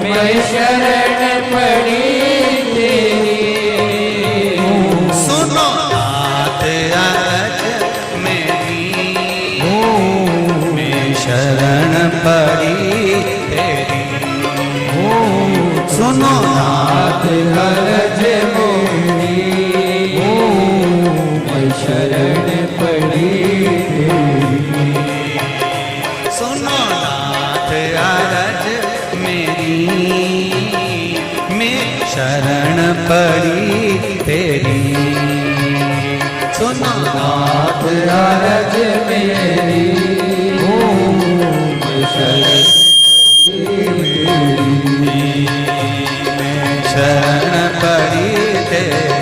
मैं शरण पड़ी तेरी। सुनो नाथ अरज मेरी। मैं शरण पड़ी तेरी। सुनो नाथ अरज मेरी मैं शरण पड़ी तेरी। सुनो नाथ अरज मेरी। मैं शरण पड़ी तेरी। सुनो नाथ अरज मेरी मैं शरण शरण पड़ी तेरी।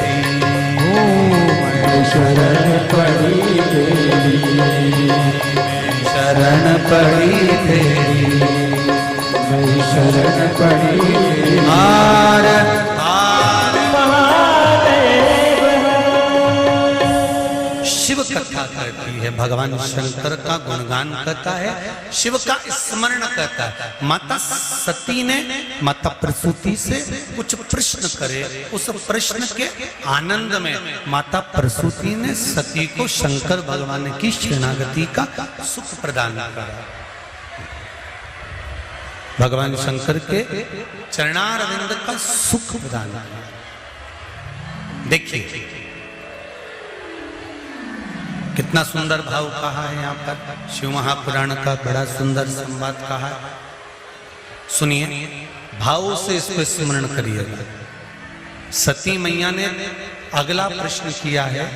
मैं शरण पड़ी तेरी। शरण पड़ी तेरी। मैं शरण पड़ी तेरी। हार हार शिव कथा करती है, भगवान शंकर का गुणगान करता है, शिव का स्मरण करता है। माता सती ने माता प्रसूति से कुछ प्रश्न करे, उस प्रश्न के आनंद में माता प्रसूति ने सती को शंकर भगवान की शरणागति का सुख प्रदान करा। भगवान शंकर के चरणारविंद का सुख प्रदान करा। देखिए कितना सुंदर भाव कहा है यहाँ पर। शिव महापुराण का बड़ा सुंदर संवाद कहा है। सुनिए, भाव से इसको स्मरण करिएगा। सती मैया ने अगला प्रश्न किया है,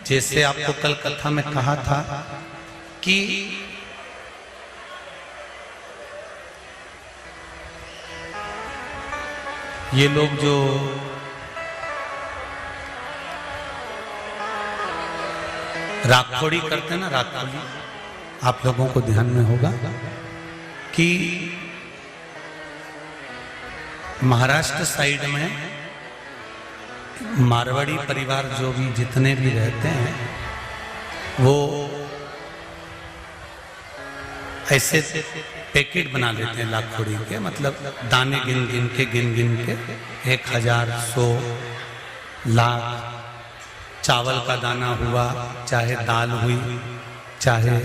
जैसे आपको कल कथा में कहा था कि ये लोग जो राखोड़ी करते हैं ना, राखोड़ी, आप लोगों को ध्यान में होगा कि महाराष्ट्र साइड में मारवाड़ी परिवार जो भी जितने भी रहते हैं वो ऐसे पैकेट बना लेते हैं लाखोड़ी के, मतलब दाने गिन गिन के 1000, 100, लाख चावल का दाना हुआ, चाहे दाल हुई, चाहे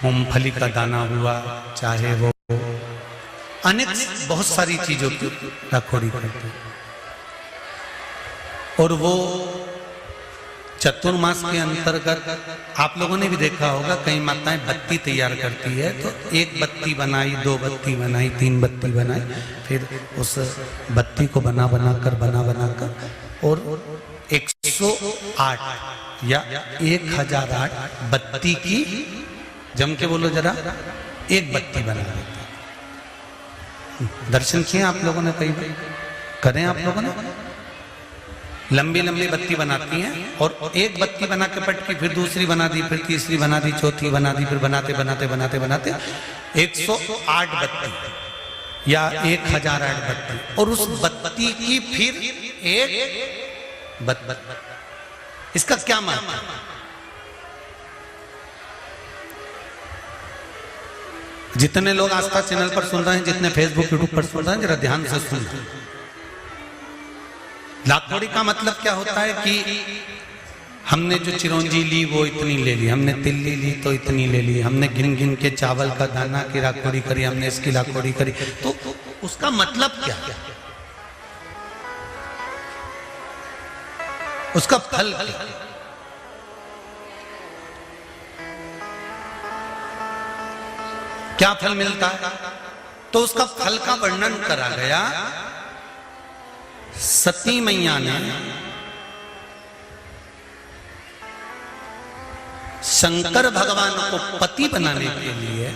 मूंगफली का दाना हुआ, चाहे वो अनेक बहुत सारी चीजों की राखोड़ी करते हैं। और वो चतुर्मास के अंतर्गत आप लोगों ने भी देखा होगा, कई माताएं बत्ती तैयार करती है, तो 1 बत्ती बनाई, 2 बत्ती बनाई, 3 बत्ती बनाई, फिर उस बत्ती को बना बनाकर और 108 या 1008 बत्ती की, जम के बोलो जरा, एक बत्ती बना देता। दर्शन किए आप लोगों ने, कई बार करें आप लोगों ने? लंबी लंबी बत्ती बनाती हैं और एक बत्ती बना के पटकी, फिर दूसरी बना दी, फिर तीसरी बना दी, चौथी बना दी, फिर बनाते बनाते बनाते बनाते 108 बत्ती या 1008 बत्ती, और उस बत्ती की फिर एक बत्ती। इसका क्या मतलब? जितने लोग आस्था चैनल पर सुन रहे हैं, जितने फेसबुक यूट्यूब पर सुन रहे हैं, जरा ध्यान से सुन। लाखोड़ी का मतलब क्या होता है कि हमने जो चिरौंजी ली वो इतनी ले ली, हमने तिल्ली ली तो इतनी ले ली, हमने गिन गिन के चावल का दाना की लाखोड़ी करी, हमने इसकी लाखोड़ी करी। तो उसका मतलब क्या? उसका फल क्या? क्या फल मिलता है? तो उसका फल का वर्णन करा गया। सती मैया ने शंकर भगवान को पति बनाने के लिए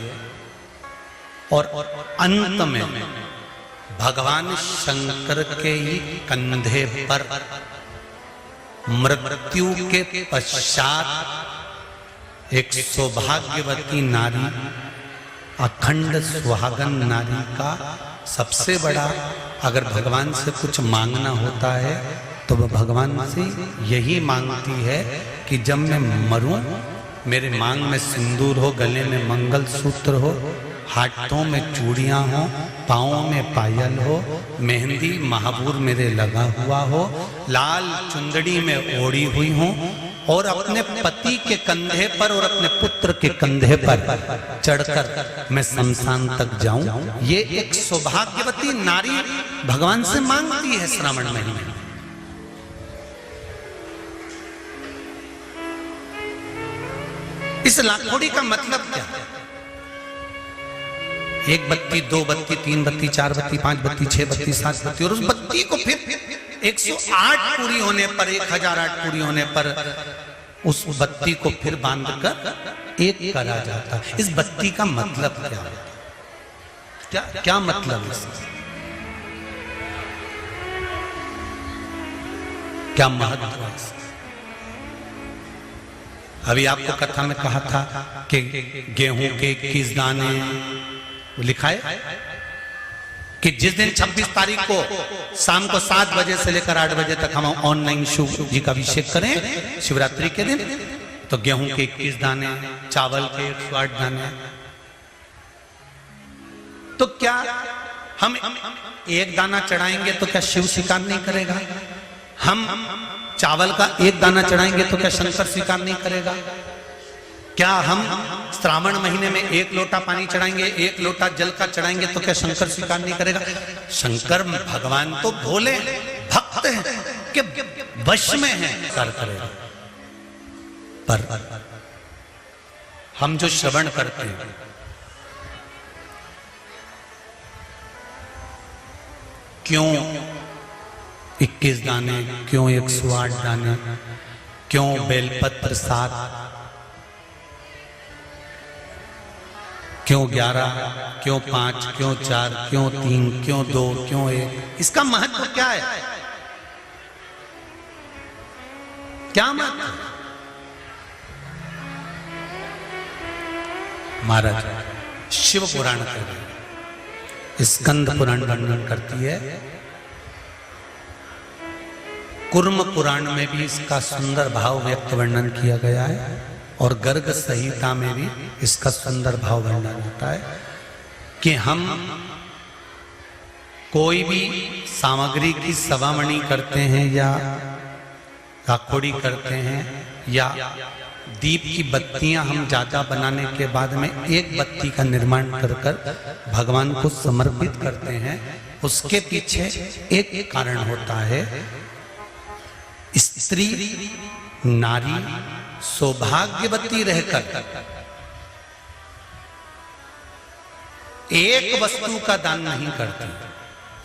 और अंत में भगवान शंकर के ही कंधे पर मृत्यु के पश्चात एक सौभाग्यवती नारी, अखंड सुहागन नारी का सबसे बड़ा, अगर भगवान से कुछ मांगना होता है तो वह भगवान से यही मांगती है कि जब मैं मरूं मेरे मांग में सिंदूर हो, गले में मंगल सूत्र हो, हाथों में चूड़ियां हो, पाँवों में पायल हो, मेहंदी महाबूर मेरे लगा हुआ हो, लाल चुंदड़ी में ओढ़ी हुई हो, और अपने पति के कंधे पर और अपने पुत्र के कंधे पर चढ़कर मैं शमशान तक जाऊं। ये एक सौभाग्यवती नारी भगवान से मांगती है श्रावण महीने में। इस लाखोड़ी का मतलब क्या है? एक बत्ती, दो बत्ती, तीन बत्ती, चार बत्ती, पांच बत्ती, छह बत्ती, सात बत्ती, और उस बत्ती को फिर 108 पूरी होने पर, 1008 पूरी होने पर उस बत्ती को फिर बांधकर एक करा जाता है। इस बत्ती का मतलब क्या है? क्या मतलब है? क्या महत्व है? अभी आपको कथा में कहा था कि गेहूं के 21 दाने लिखा है कि जिस दिन 26 तारीख को शाम को 7 बजे से लेकर 8 बजे तक हम ऑनलाइन शिव जी का अभिषेक करें शिवरात्रि के दिन, तो गेहूं के 21 दाने, चावल के 108 दाने। तो क्या हम एक दाना चढ़ाएंगे तो क्या शिव स्वीकार नहीं करेगा? हम चावल का एक दाना चढ़ाएंगे तो क्या शंकर स्वीकार नहीं करेगा? क्या हम श्रावण महीने में 1 लोटा पानी चढ़ाएंगे, 1 लोटा जल का चढ़ाएंगे तो क्या शंकर स्वीकार नहीं करेगा? शंकर भगवान तो भोले भक्त हैं कि वश में हैं, स्वीकार करेगा। पर हम जो श्रवण करते हैं, क्यों 21 दाने, क्यों 108 दाने, क्यों बेलपत्र 7, क्यों 11, क्यों 5, क्यों 4, क्यों 3, क्यों 2, क्यों 1? इसका महत्व क्या है? क्या महत्व? महाराज शिव पुराण का स्कंद पुराण वर्णन करती है, कुर्म पुराण में भी इसका सुंदर भाव व्यक्त वर्णन किया गया है, और गर्ग संहिता में भी इसका सुंदर भाव वर्णन होता है कि हम कोई भी सामग्री की सवामणि करते हैं या लाखोड़ी करते हैं या दीप की बत्तियां हम ज्यादा बनाने के बाद में एक बत्ती का निर्माण कर भगवान को समर्पित करते हैं, उसके पीछे एक कारण होता है। स्त्री नारी सौभाग्यवती रहकर एक वस्तु का दान नहीं करती।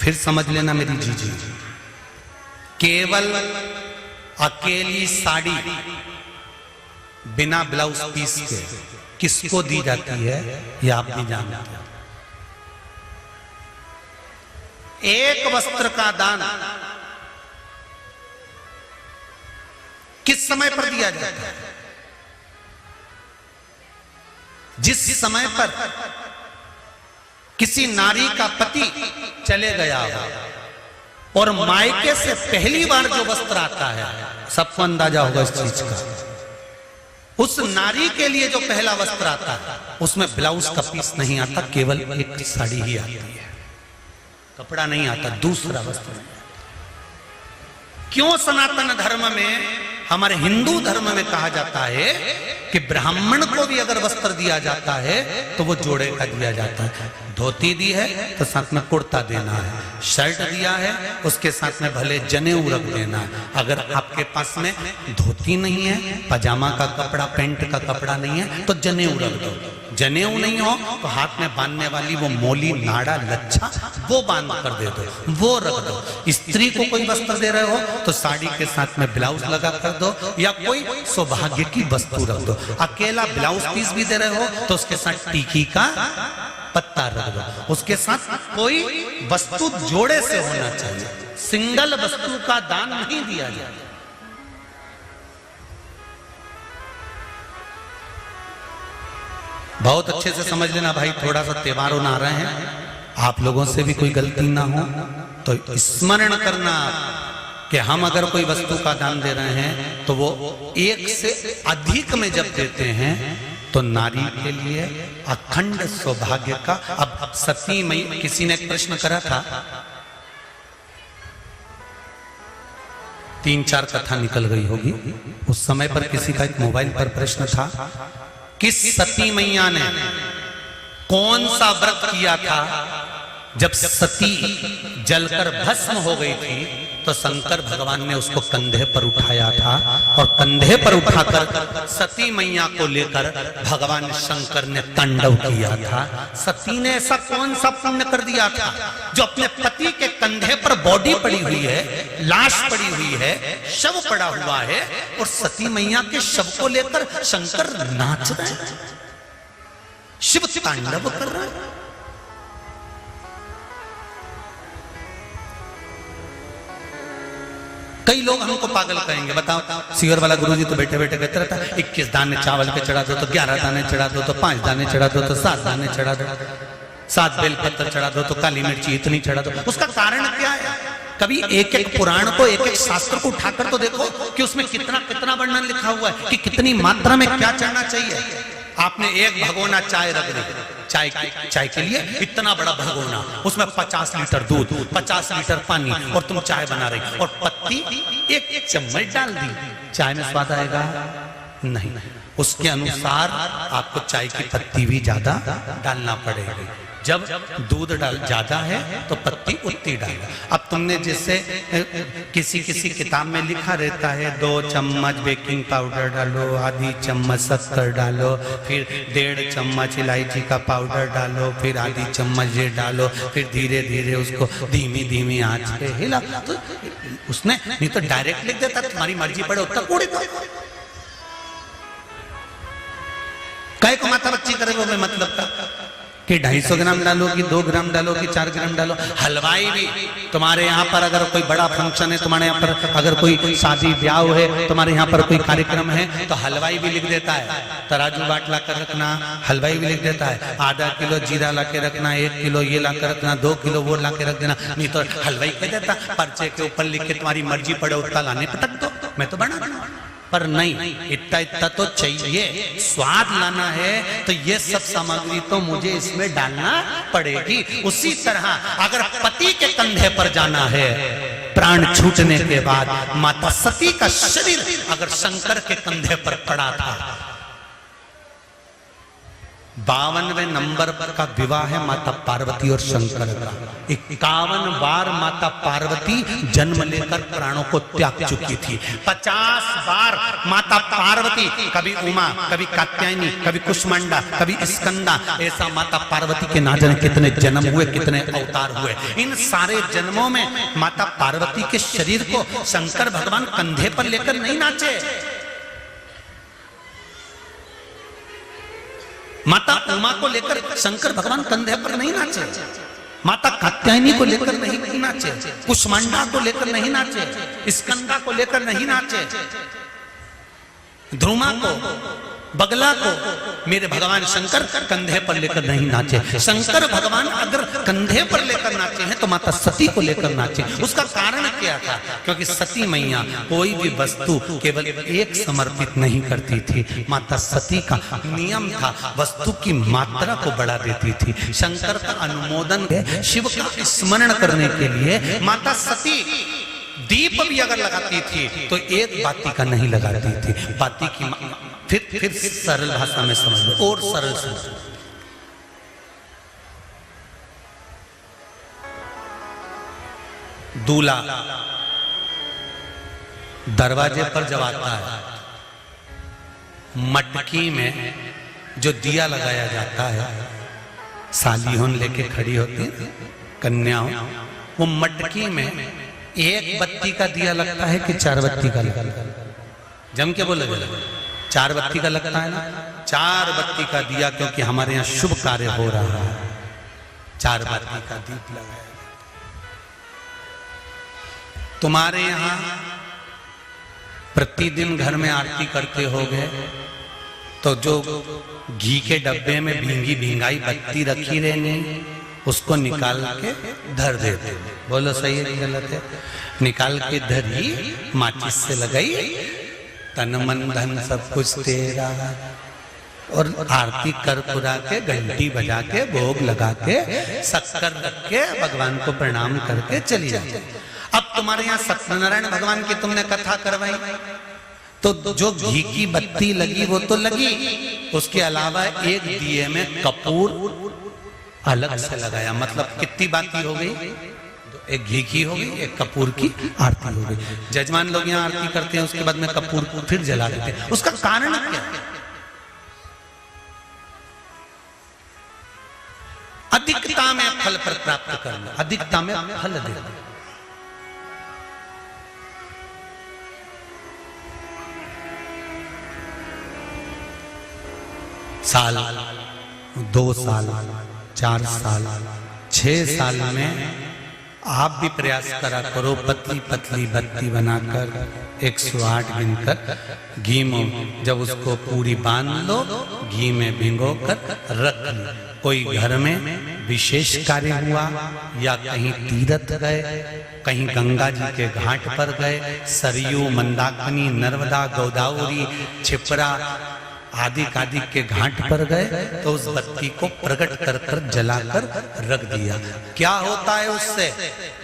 फिर समझ लेना मेरी जीजी, केवल अकेली साड़ी बिना ब्लाउज पीस के किसको दी जाती है ये आप नहीं जानते। एक वस्त्र का दान किस समय पर दिया जाता है? जिस समय पर किसी नारी का पति चले गया हो और मायके से पहली बार जो वस्त्र आता है, सबको अंदाजा होगा इस चीज का, उस नारी के लिए जो पहला वस्त्र आता है उसमें ब्लाउज का पीस नहीं आता, केवल एक साड़ी ही आती है, कपड़ा नहीं आता, दूसरा वस्त्र नहीं आता। क्यों सनातन धर्म में, हमारे हिंदू धर्म में कहा जाता है कि ब्राह्मण को भी अगर वस्त्र दिया जाता है तो वो जोड़े का दिया जाता है। धोती दी है तो साथ में कुर्ता देना है, शर्ट दिया है उसके साथ में भले जनेऊ रख देना है। अगर आपके पास में धोती नहीं है, पजामा का कपड़ा, पैंट का कपड़ा नहीं है तो जनेऊ रख दो। जनेऊ नहीं हो तो हाथ में बांधने वाली वो मोली, नाड़ा, लच्छा वो बांध कर दे दो, वो रख दो। स्त्री को कोई वस्त्र दे रहे हो तो साड़ी के साथ में ब्लाउज लगा कर दो या कोई सौभाग्य की वस्तु रख दो। अकेला ब्लाउज पीस भी दे रहे हो तो उसके साथ टीकी का पत्ता रख दो, उसके साथ कोई वस्तु जोड़े से होना चाहिए, सिंगल वस्तु का दान नहीं दिया जाए। बहुत अच्छे से समझ लेना भाई, थोड़ा सा त्योहार होना आ रहे हैं, आप लोगों से भी कोई गलती ना हो तो स्मरण करना कि हम अगर कोई वस्तु का दान दे रहे हैं तो वो एक से अधिक में जब देते हैं तो नारी के लिए अखंड सौभाग्य का। अब सती मई, किसी ने एक प्रश्न करा था, 3-4 कथा निकल गई होगी उस समय पर, किसी का एक मोबाइल पर प्रश्न था, किस सती मैया ने कौन सा व्रत किया था जब सती जलकर भस्म हो गई थी तो शंकर भगवान ने उसको कंधे पर उठाया था और कंधे पर उठाकर सती मैया को लेकर भगवान शंकर ने तांडव किया था। सती ने ऐसा कौन सा पुण्य कर दिया था जो अपने पति के कंधे पर बॉडी पड़ी हुई है, लाश पड़ी हुई है, शव पड़ा हुआ है और सती मैया के शव को लेकर शंकर नाच रहे हैं, शिव तांडव कर रहे हैं। कई लोग हमको पागल कहेंगे, बताओ सीवर वाला गुरुजी तो बैठे बैठे कहते रहता है 21 दाने चावल के चढ़ा दो तो 11 दाने चढ़ा दो तो 5 दाने चढ़ा दो तो 7 दाने चढ़ा दो, 7 बेलपत्र चढ़ा दो तो काली मिर्ची इतनी चढ़ा दो। उसका कारण क्या है? कभी एक एक पुराण को, एक एक शास्त्र को उठाकर तो देखो कि उसमें कितना कितना वर्णन लिखा हुआ है कि कितनी मात्रा में क्या चढ़ना चाहिए। आपने एक भगोना चाय रख दी, चाय के लिए इतना बड़ा भगोना, उसमें 50 लीटर दूध, 50 लीटर पानी और तुम चाय बना रही और पत्ती एक चम्मच डाल दी, चाय में स्वाद आएगा? नहीं। उसके अनुसार आपको चाय की पत्ती भी ज्यादा डालना पड़ेगी। जब दूध डाल ज्यादा है तो पत्ती उतनी डालो। अब तुमने जैसे किसी किताब में लिखा रहता है 2 चम्मच बेकिंग पाउडर डालो, आधी चम्मच शक्कर डालो, फिर 1.5 चम्मच इलायची का पाउडर डालो, फिर आधी चम्मच ये डालो, फिर धीरे धीरे उसको धीमी धीमी आंच पे हिला। तो उसने नहीं तो डायरेक्ट लिख देता तुम्हारी मर्जी पड़े उतना कोड़ी दो। कई को माथा बच्ची करेगा मैं मतलब का कि 250 ग्राम डालो कि 2 ग्राम डालो कि 4 ग्राम डालो। हलवाई भी तुम्हारे यहाँ पर अगर कोई बड़ा फंक्शन है, तुम्हारे यहाँ पर अगर कोई शादी ब्याह है, तुम्हारे यहाँ पर कोई कार्यक्रम है तो हलवाई भी लिख देता है तराजू बाट ला कर रखना, हलवाई भी लिख देता है आधा किलो जीरा ला के रखना, 1 किलो ये ला कर रखना, 2 किलो वो ला के रख देना। नहीं तो हलवाई कह देता पर्चे के ऊपर लिख के तुम्हारी मर्जी पड़े उतना लाने पटक दो, मैं तो बना दूं। पर नहीं, इतना तो चाहिए, स्वाद लाना है तो ये सब सामग्री तो मुझे इसमें डालना पड़ेगी। उसी तरह अगर पति के कंधे पर जाना है प्राण छूटने के बाद, माता सती का शरीर अगर शंकर के कंधे पर पड़ा था, 52वें नंबर का विवाह है माता पार्वती और शंकर का। 51 बार माता पार्वती जन्म लेकर प्राणों को त्याग चुकी थी। 50 बार माता पार्वती, कभी उमा, कभी कात्यायनी, कभी कुष्मांडा, कभी स्कंदा, ऐसा माता पार्वती के ना जाने कितने जन्म हुए, कितने अवतार हुए। इन सारे जन्मों में माता पार्वती के शरीर को शंकर भगवान कंधे पर लेकर नहीं नाचे। माता उमा को लेकर शंकर भगवान कंधे पर नहीं नाचे, माता कात्यायनी को लेकर नहीं नाचे, कुष्मांडा को लेकर नहीं नाचे, स्कंदा को लेकर नहीं नाचे, ध्रुमा को, बगला को मेरे भगवान शंकर कंधे पर लेकर नहीं नाचे। शंकर भगवान अगर कंधे पर लेकर नाचे हैं तो माता सती को लेकर नाचे। उसका कारण क्या था? क्योंकि सती मैया कोई भी वस्तु केवल एक समर्पित नहीं करती थी। माता सती का नियम था वस्तु की मात्रा को बढ़ा देती थी। शंकर का अनुमोदन, शिव का स्मरण करने के लिए माता सती दीप भी अगर लगाती थी तो एक बाती का नहीं लगाती थी। बाती की फिर सरल भाषा में समझ लो, और सरल समझ लो। दूल्हा दरवाजे पर जब आता है, मटकी में जो दिया लगाया जाता है, सालीहों लेके खड़ी होती है कन्याओं, वो मटकी में एक बत्ती का दिया लगता है कि 4 बत्ती का लगता है? जम के बोले 4 बत्ती का लगता है ना। 4 बत्ती का दिया, क्योंकि हमारे यहाँ शुभ कार्य हो रहा है, 4 बत्ती का दीप लगाया। तुम्हारे यहाँ प्रतिदिन घर में आरती करते होगे तो जो घी के डब्बे में भींगी भींगाई बत्ती रखी रहने, उसको निकाल के धर देते। बोलो सही है कि गलत है? निकाल के धरी, माचिस से लगाई, तन मन धन सब कुछ तेरा, और आरती कर पुरा के, घंटी बजा के, भोग लगा के, शक्कर रख के, भगवान को प्रणाम करके चली जाती। अब तुम्हारे यहाँ सत्यनारायण भगवान की तुमने कथा करवाई तो जो घी की बत्ती लगी वो तो लगी, उसके अलावा एक दिए में कपूर अलग से लगाया। मतलब कितनी बाती हो गई? एक घी की हो गई, एक कपूर की आरती हो गई। जजमान लोग यहाँ आरती करते हैं, उसके बाद में कपूर को फिर जला देते हैं। उसका कारण क्या? अधिकता में फल प्राप्त करना, अधिकता में फल देना। साल, 2 साल, 4 साल, 6 साल में आप भी प्रयास करा करो, पतली पतली बत्ती बनाकर 108 गिनकर घी में जब उसको पूरी बांध लो, घी में भिगो कर रख लो। कोई घर में विशेष कार्य हुआ या कहीं तीर्थ गए, कहीं गंगा जी के घाट पर गए, सरयू, मंदाकिनी, नर्मदा, गोदावरी, छिपरा आदि कादि के घाट पर गए तो उस बत्ती को प्रकट कर कर जलाकर रख दिया। क्या होता है उससे?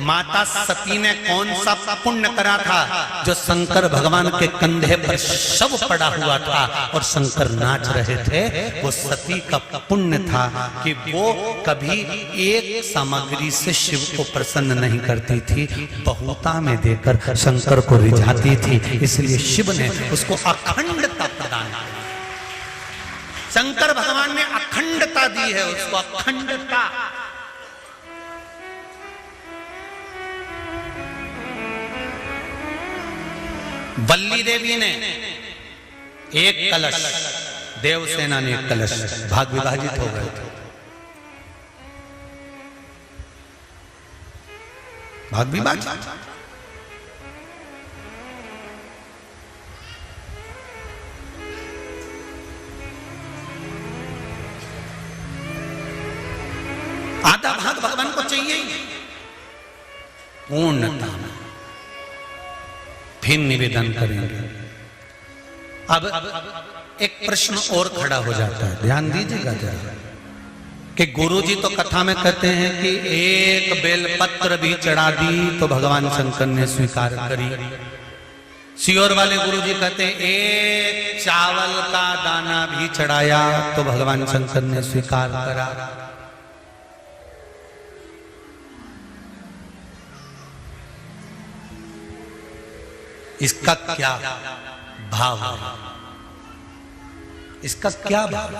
माता सती ने कौन सा पुण्य करा था? जो शंकर भगवान के कंधे पर शव पड़ा हुआ था और शंकर नाच रहे थे, वो सती का पुण्य था कि वो कभी एक सामग्री से शिव को प्रसन्न नहीं करती थी, बहुता में देकर शंकर को रिझाती थी। इसलिए शिव ने उसको अखंडता प्रदान की। शंकर भगवान ने अखंडता दी है उसको, अखंडता। वल्ली देवी ने एक कलश, देवसेना ने एक कलश, भाग विभाजित हो गए थे। भाग विभाजित। आधा भाग भगवान को चाहिए ही पूर्णता में। फिर निवेदन करेंगे। अब एक प्रश्न और खड़ा हो जाता है, ध्यान दीजिएगा जरा, कि गुरुजी तो कथा में कहते हैं कि एक बेलपत्र भी चढ़ा दी तो भगवान शंकर ने स्वीकार करी। सियोर वाले गुरुजी कहते एक चावल का दाना भी चढ़ाया तो भगवान शंकर ने स्वीकार करा। इसका क्या भाव है? इसका क्या भाव,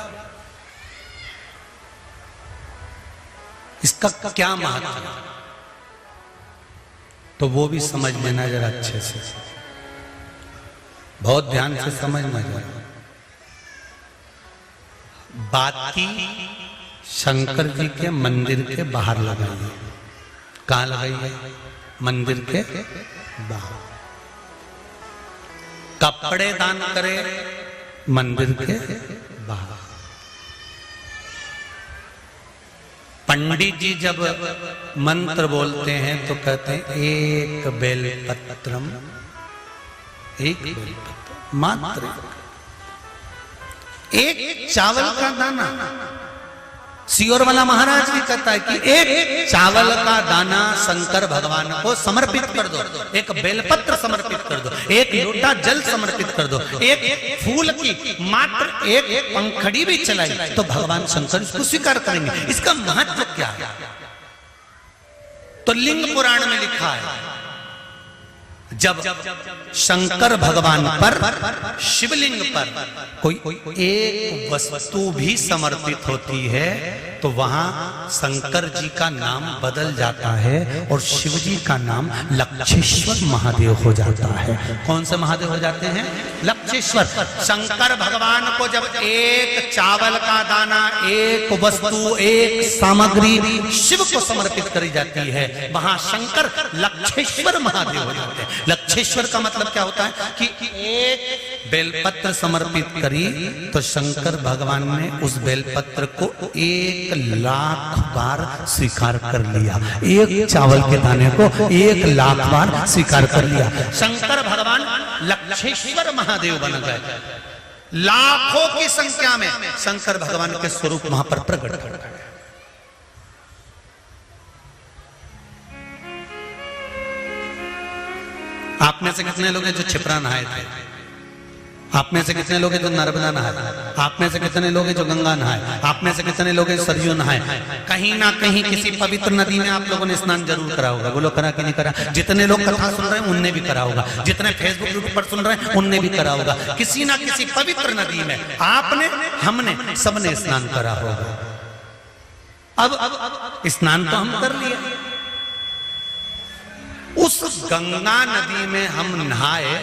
इसका क्या महत्व है? तो वो भी समझ लेना जरा अच्छे से, बहुत ध्यान से समझना जरा। बाती शंकर जी के मंदिर के बाहर लगाई है। कहां लगाई है? मंदिर के बाहर। कपड़े दान करे मंदिर के बाहर। पंडित जी जब मंत्र बोलते हैं तो कहते हैं एक बेलपत्रम, एक बेलपत्र मात्र, एक चावल का दाना। सियोर वाला महाराज भी कहता है कि एक चावल का दाना शंकर भगवान को समर्पित कर दो, एक बेलपत्र समर्पित कर दो, एक लोटा जल समर्पित कर दो, एक फूल की मात्र एक पंखड़ी भी चलाई तो भगवान शंकर इसको स्वीकार करेंगे। इसका महत्व क्या है? तो लिंग पुराण में लिखा है जब शंकर भगवान पर, शिवलिंग पर कोई एक वस्तु भी समर्पित होती है तो वहां शंकर जी का नाम बदल जाता है और शिव जी का नाम लक्षेश्वर महादेव हो जाता है। कौन से महादेव हो जाते हैं? लक्षेश्वर। शंकर भगवान को जब एक चावल का दाना, एक वस्तु, एक सामग्री शिव को समर्पित करी जाती है, वहां शंकर लक्षेश्वर महादेव हो जाते हैं। लक्षेश्वर का मतलब क्या होता है कि एक बेलपत्र समर्पित करी तो शंकर भगवान ने उस बेलपत्र को 1,00,000 बार स्वीकार कर लिया। एक चावल के दाने को 1,00,000 बार स्वीकार कर लिया। शंकर भगवान लक्षेश्वर महादेव बन गए। लाखों की संख्या में शंकर भगवान के स्वरूप वहां पर प्रकट कर गए। आप में से कितने लोग हैं जो क्षिप्रा नहाए थे? आप में से कितने लोग हैं जो नर्मदा नहाए? आप में से कितने लोग हैं जो गंगा नहाए? आप में से कितने लोग हैं सरयू नहाए? कहीं ना कहीं किसी पवित्र नदी में आप लोगों ने स्नान जरूर करा होगा। बोलो करा कि नहीं करा? जितने लोग कथा सुन रहे हैं उनने भी करा होगा, जितने फेसबुक यूट्यूब पर सुन रहे हैं उनने भी करा होगा। किसी ना किसी पवित्र नदी में आपने, हमने, सबने स्नान करा होगा। अब स्नान तो हम कर लिए, उस गंगा नदी में हम नहाए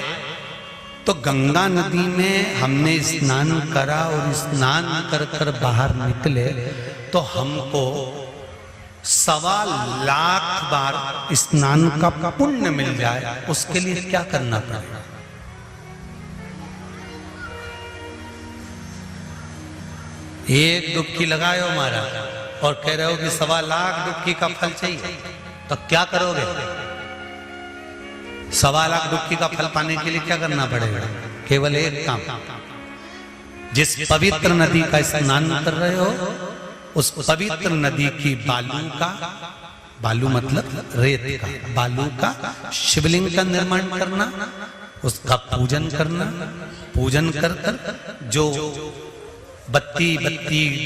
तो गंगा नदी में हमने स्नान करा और स्नान कर कर बाहर निकले तो हमको 1,25,00,000 बार स्नान का पुण्य मिल जाए। उसके लिए क्या करना पड़ेगा? एक डुबकी लगाए हो महाराज और कह रहे हो कि 1,25,00,000 डुबकी का फल चाहिए, तो क्या करोगे? 1,25,00,000 डुबकी का फल पाने के लिए क्या करना पड़ेगा? केवल एक काम, जिस पवित्र नदी का स्नान कर रहे हो उस पवित्र नदी की बालू का, बालू मतलब रेत का, बालू का शिवलिंग का निर्माण करना, उसका पूजन करना। पूजन कर कर जो बत्ती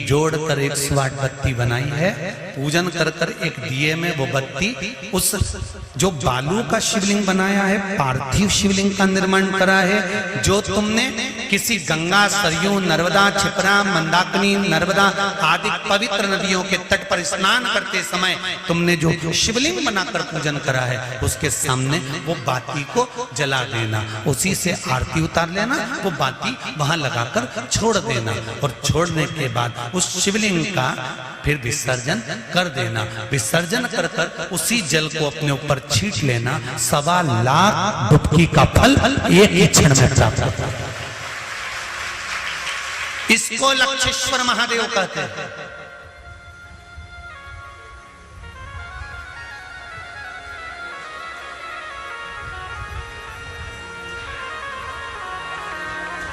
जोड़कर 108 बत्ती बनाई है, पूजन कर कर एक दिए में वो बत्ती, उस जो बालू का शिवलिंग बनाया है, पार्थिव शिवलिंग का निर्माण करा है, जो तुमने किसी गंगा, सरयू, नर्मदा, क्षिप्रा, मंदाकिनी, नर्मदा आदि पवित्र नदियों के तट पर स्नान करते समय तुमने जो शिवलिंग बनाकर पूजन करा है, उसके सामने वो बाती को जला देना, उसी से आरती उतार लेना, वो बाती वहां लगाकर छोड़ देना और छोड़ने के बाद उस शिवलिंग का फिर विसर्जन कर देना। विसर्जन कर कर उसी जल को अपने ऊपर छींट लेना। 1,25,00,000 डुबकी का फल एक ही क्षण में प्राप्त होता है। इसको लक्षेश्वर महादेव कहते हैं।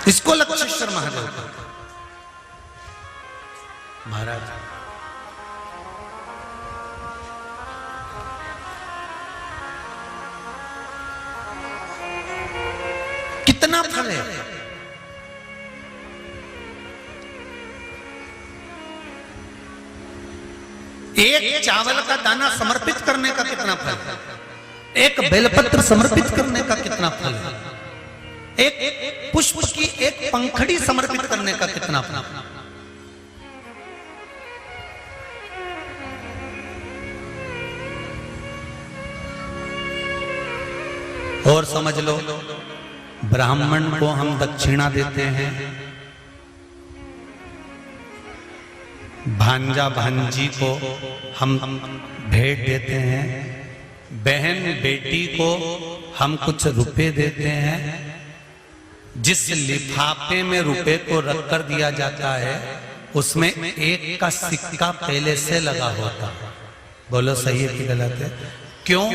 इसको लक्षेश्वर महादेव कहते हैं। महाराज कितना फल है। एक चावल का दाना समर्पित करने का कितना फल है, एक बेलपत्र समर्पित करने का कितना फल है, एक पुष्प की एक पंखड़ी समर्पित करने का कितना फल है। और समझ लो, ब्राह्मण को हम दक्षिणा देते हैं, भांजा भांजी को हम भेंट देते हैं, बहन बेटी को हम कुछ रुपए देते हैं। जिस लिफाफे में रुपए को रख कर दिया जाता है उसमें एक का सिक्का पहले से लगा होता है। बोलो सही है कि गलत है? क्यों?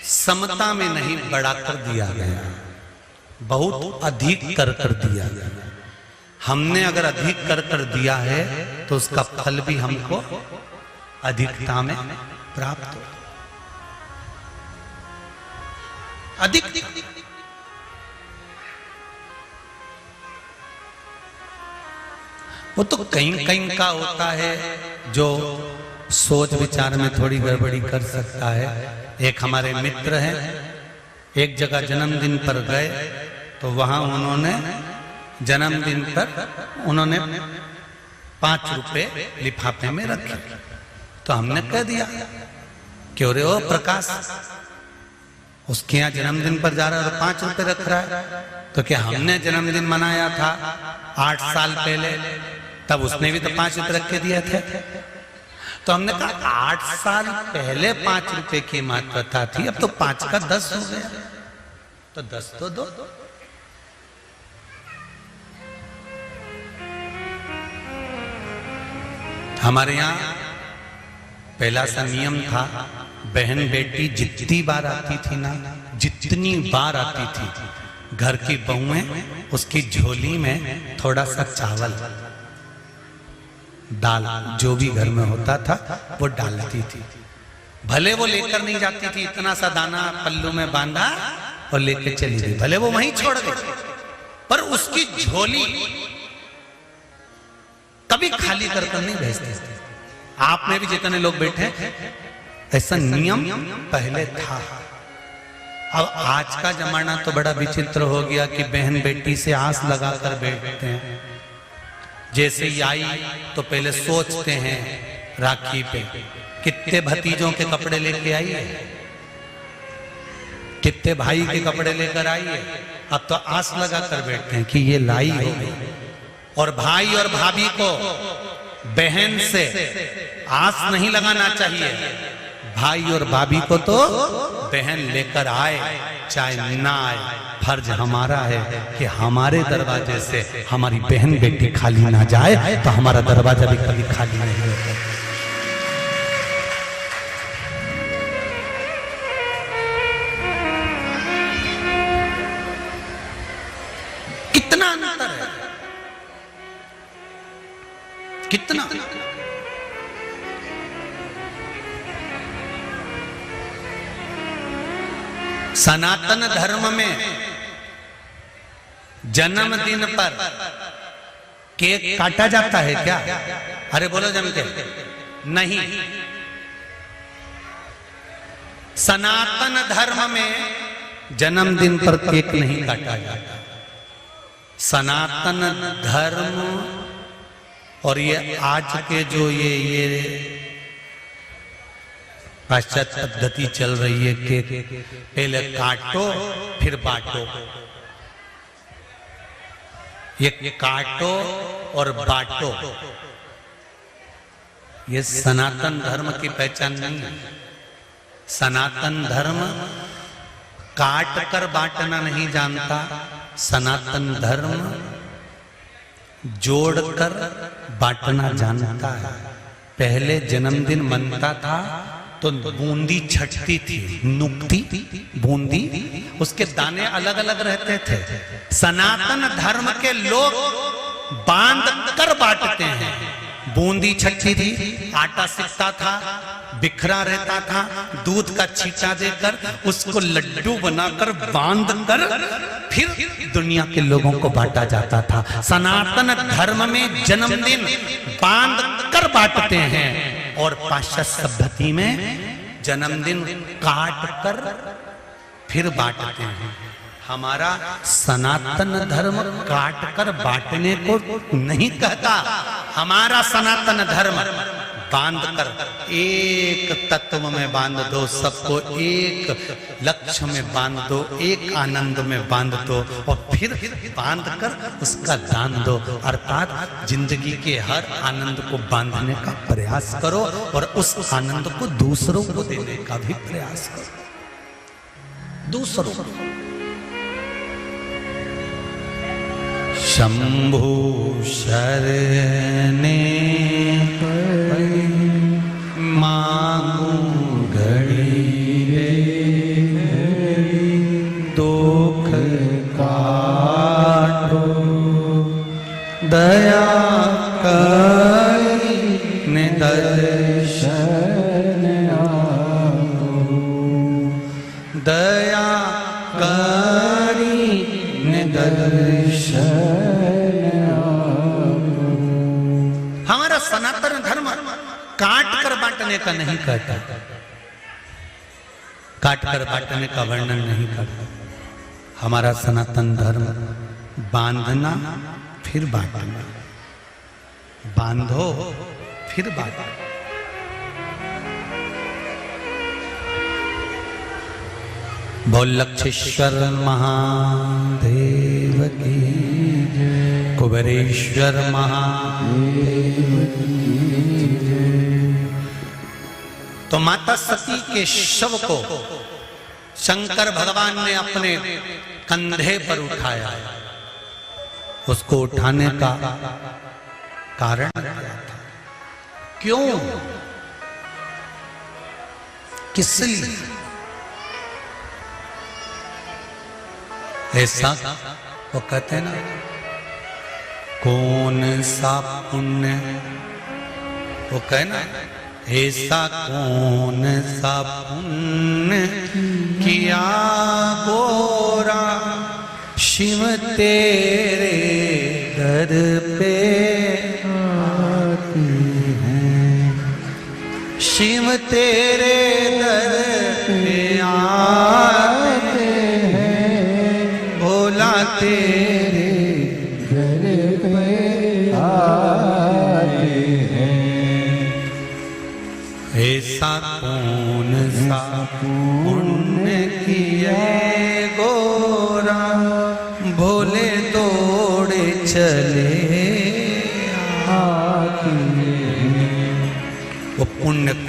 समता में नहीं बढ़ाकर दिया गया, बहुत अधिक कर दिया गया। हमने अगर अधिक कर दिया है तो उसका फल भी हमको अधिकता में प्राप्त हो। अधिक वो तो कहीं कहीं का होता है जो सोच विचार में थोड़ी गड़बड़ी कर सकता है। एक हमारे मित्र हैं, एक जगह जन्मदिन पर गए तो वहां उन्होंने जन्मदिन पर 5 रुपए लिफाफे में रखे। तो हमने कह दिया, क्यों रे ओ प्रकाश, उसके यहाँ जन्मदिन पर जा रहा है और 5 रुपए रख रहा है? तो क्या हमने जन्मदिन मनाया था 8 साल पहले, तब उसने भी तो 5 रुपए रख के दिए थे। तो हमने कहा 8 साल पहले 5 रुपए की महत्वता थी, अब तो 5 का 10 हो गया, तो 10 तो दो। हमारे यहाँ पहला सा नियम था, बहन बेटी जितनी बार आती थी ना, जितनी बार आती थी, घर की बहुएं उसकी झोली में थोड़ा सा चावल, दाल, जो भी घर में होता था वो डालती थी। भले वो लेकर नहीं जाती थी, इतना सा दाना पल्लू में बांधा और लेकर चली गई, भले वो वहीं छोड़ गई, पर उसकी झोली कभी खाली कर नहीं भेजते। आप में भी जितने लोग बैठे, ऐसा नियम पहले था। अब आज का जमाना तो बड़ा विचित्र हो गया कि बहन बेटी से आस लगाकर बैठते हैं। जैसे ही आई तो पहले सोचते हैं राखी पे कितने भतीजों के कपड़े लेके आई है, कितने भाई के कपड़े लेकर आई है। अब तो आस लगाकर बैठते हैं कि ये लाई होगी। और भाई और भाभी को बहन से आस नहीं लगाना चाहिए। भाई और भाभी को तो बहन लेकर आए चाहे ना आए, फर्ज हमारा है कि हमारे दरवाजे से हमारी बहन बेटी खाली ना जाए, तो हमारा दरवाजा भी कभी खाली नहीं होगा। कितना अंतर है, कितना। सनातन धर्म में जन्मदिन पर केक काटा जाता है क्या? अरे बोलो जम के, नहीं। सनातन धर्म में जन्मदिन पर केक नहीं काटा जाता। सनातन धर्म और ये आज के जो ये पाश्चात्य पद्धति चल रही है कि पहले काटो फिर बांटो, ये काटो और बांटो, ये सनातन धर्म की पहचान नहीं है। सनातन धर्म काट कर बांटना नहीं जानता, सनातन धर्म जोड़कर बांटना जानता है। पहले जन्मदिन मनता था तो बूंदी छटती थी, नुकती बूंदी, उसके दाने अलग अलग रहते थे। सनातन धर्म के लोग बांध कर बांटते हैं। बूंदी छटती थी, आटा सिकता था, बिखरा रहता था, दूध का छींटा देकर उसको लड्डू बनाकर बांध कर फिर दुनिया के लोगों को बांटा जाता था। सनातन धर्म में जन्मदिन बांध कर बांटते हैं और पाश्चात्य सभ्यता में जन्मदिन काट कर फिर बांटते हैं। हमारा सनातन धर्म काट कर बांटने को नहीं कहता। हमारा सनातन धर्म बांध कर एक तत्व में बांध दो, सबको एक लक्ष्य में बांध दो, एक आनंद में बांध दो और फिर बांध कर उसका दान दो। अर्थात जिंदगी के हर आनंद को बांधने का प्रयास करो और उस आनंद को दूसरों को देने का भी प्रयास करो। दूसरों को शंभु शरणे मांगू घड़ी रे दुख काटो दया करी दर्शन आपो दया करी दर्शन। हमारा सनातन धर्म काट कर बांटने का नहीं कहता, काट कर बांटने का वर्णन नहीं करता। हमारा सनातन धर्म बांधना फिर बांटना, बांधो फिर बांटो। बोल लक्षेश्वर महादेव की, कुबेरेश्वर महादेव की। तो माता सती के शव को शंकर भगवान ने अपने कंधे पर उठाया। उसको उठाने का कारण क्या था? क्यों, किस लिए ऐसा? वो कहते हैं ना, कौन सा पुण्य, वो कहना ऐसा कौन सा पुण्य किया गोरा शिव तेरे दर पे आती हैं, शिव तेरे दर पे आते हैं, भोला तेरे दर पे आते हैं। ऐसा कौन सा पुण्य किया गोरा भोले दौड़े चले आते हैं। वो पुण्य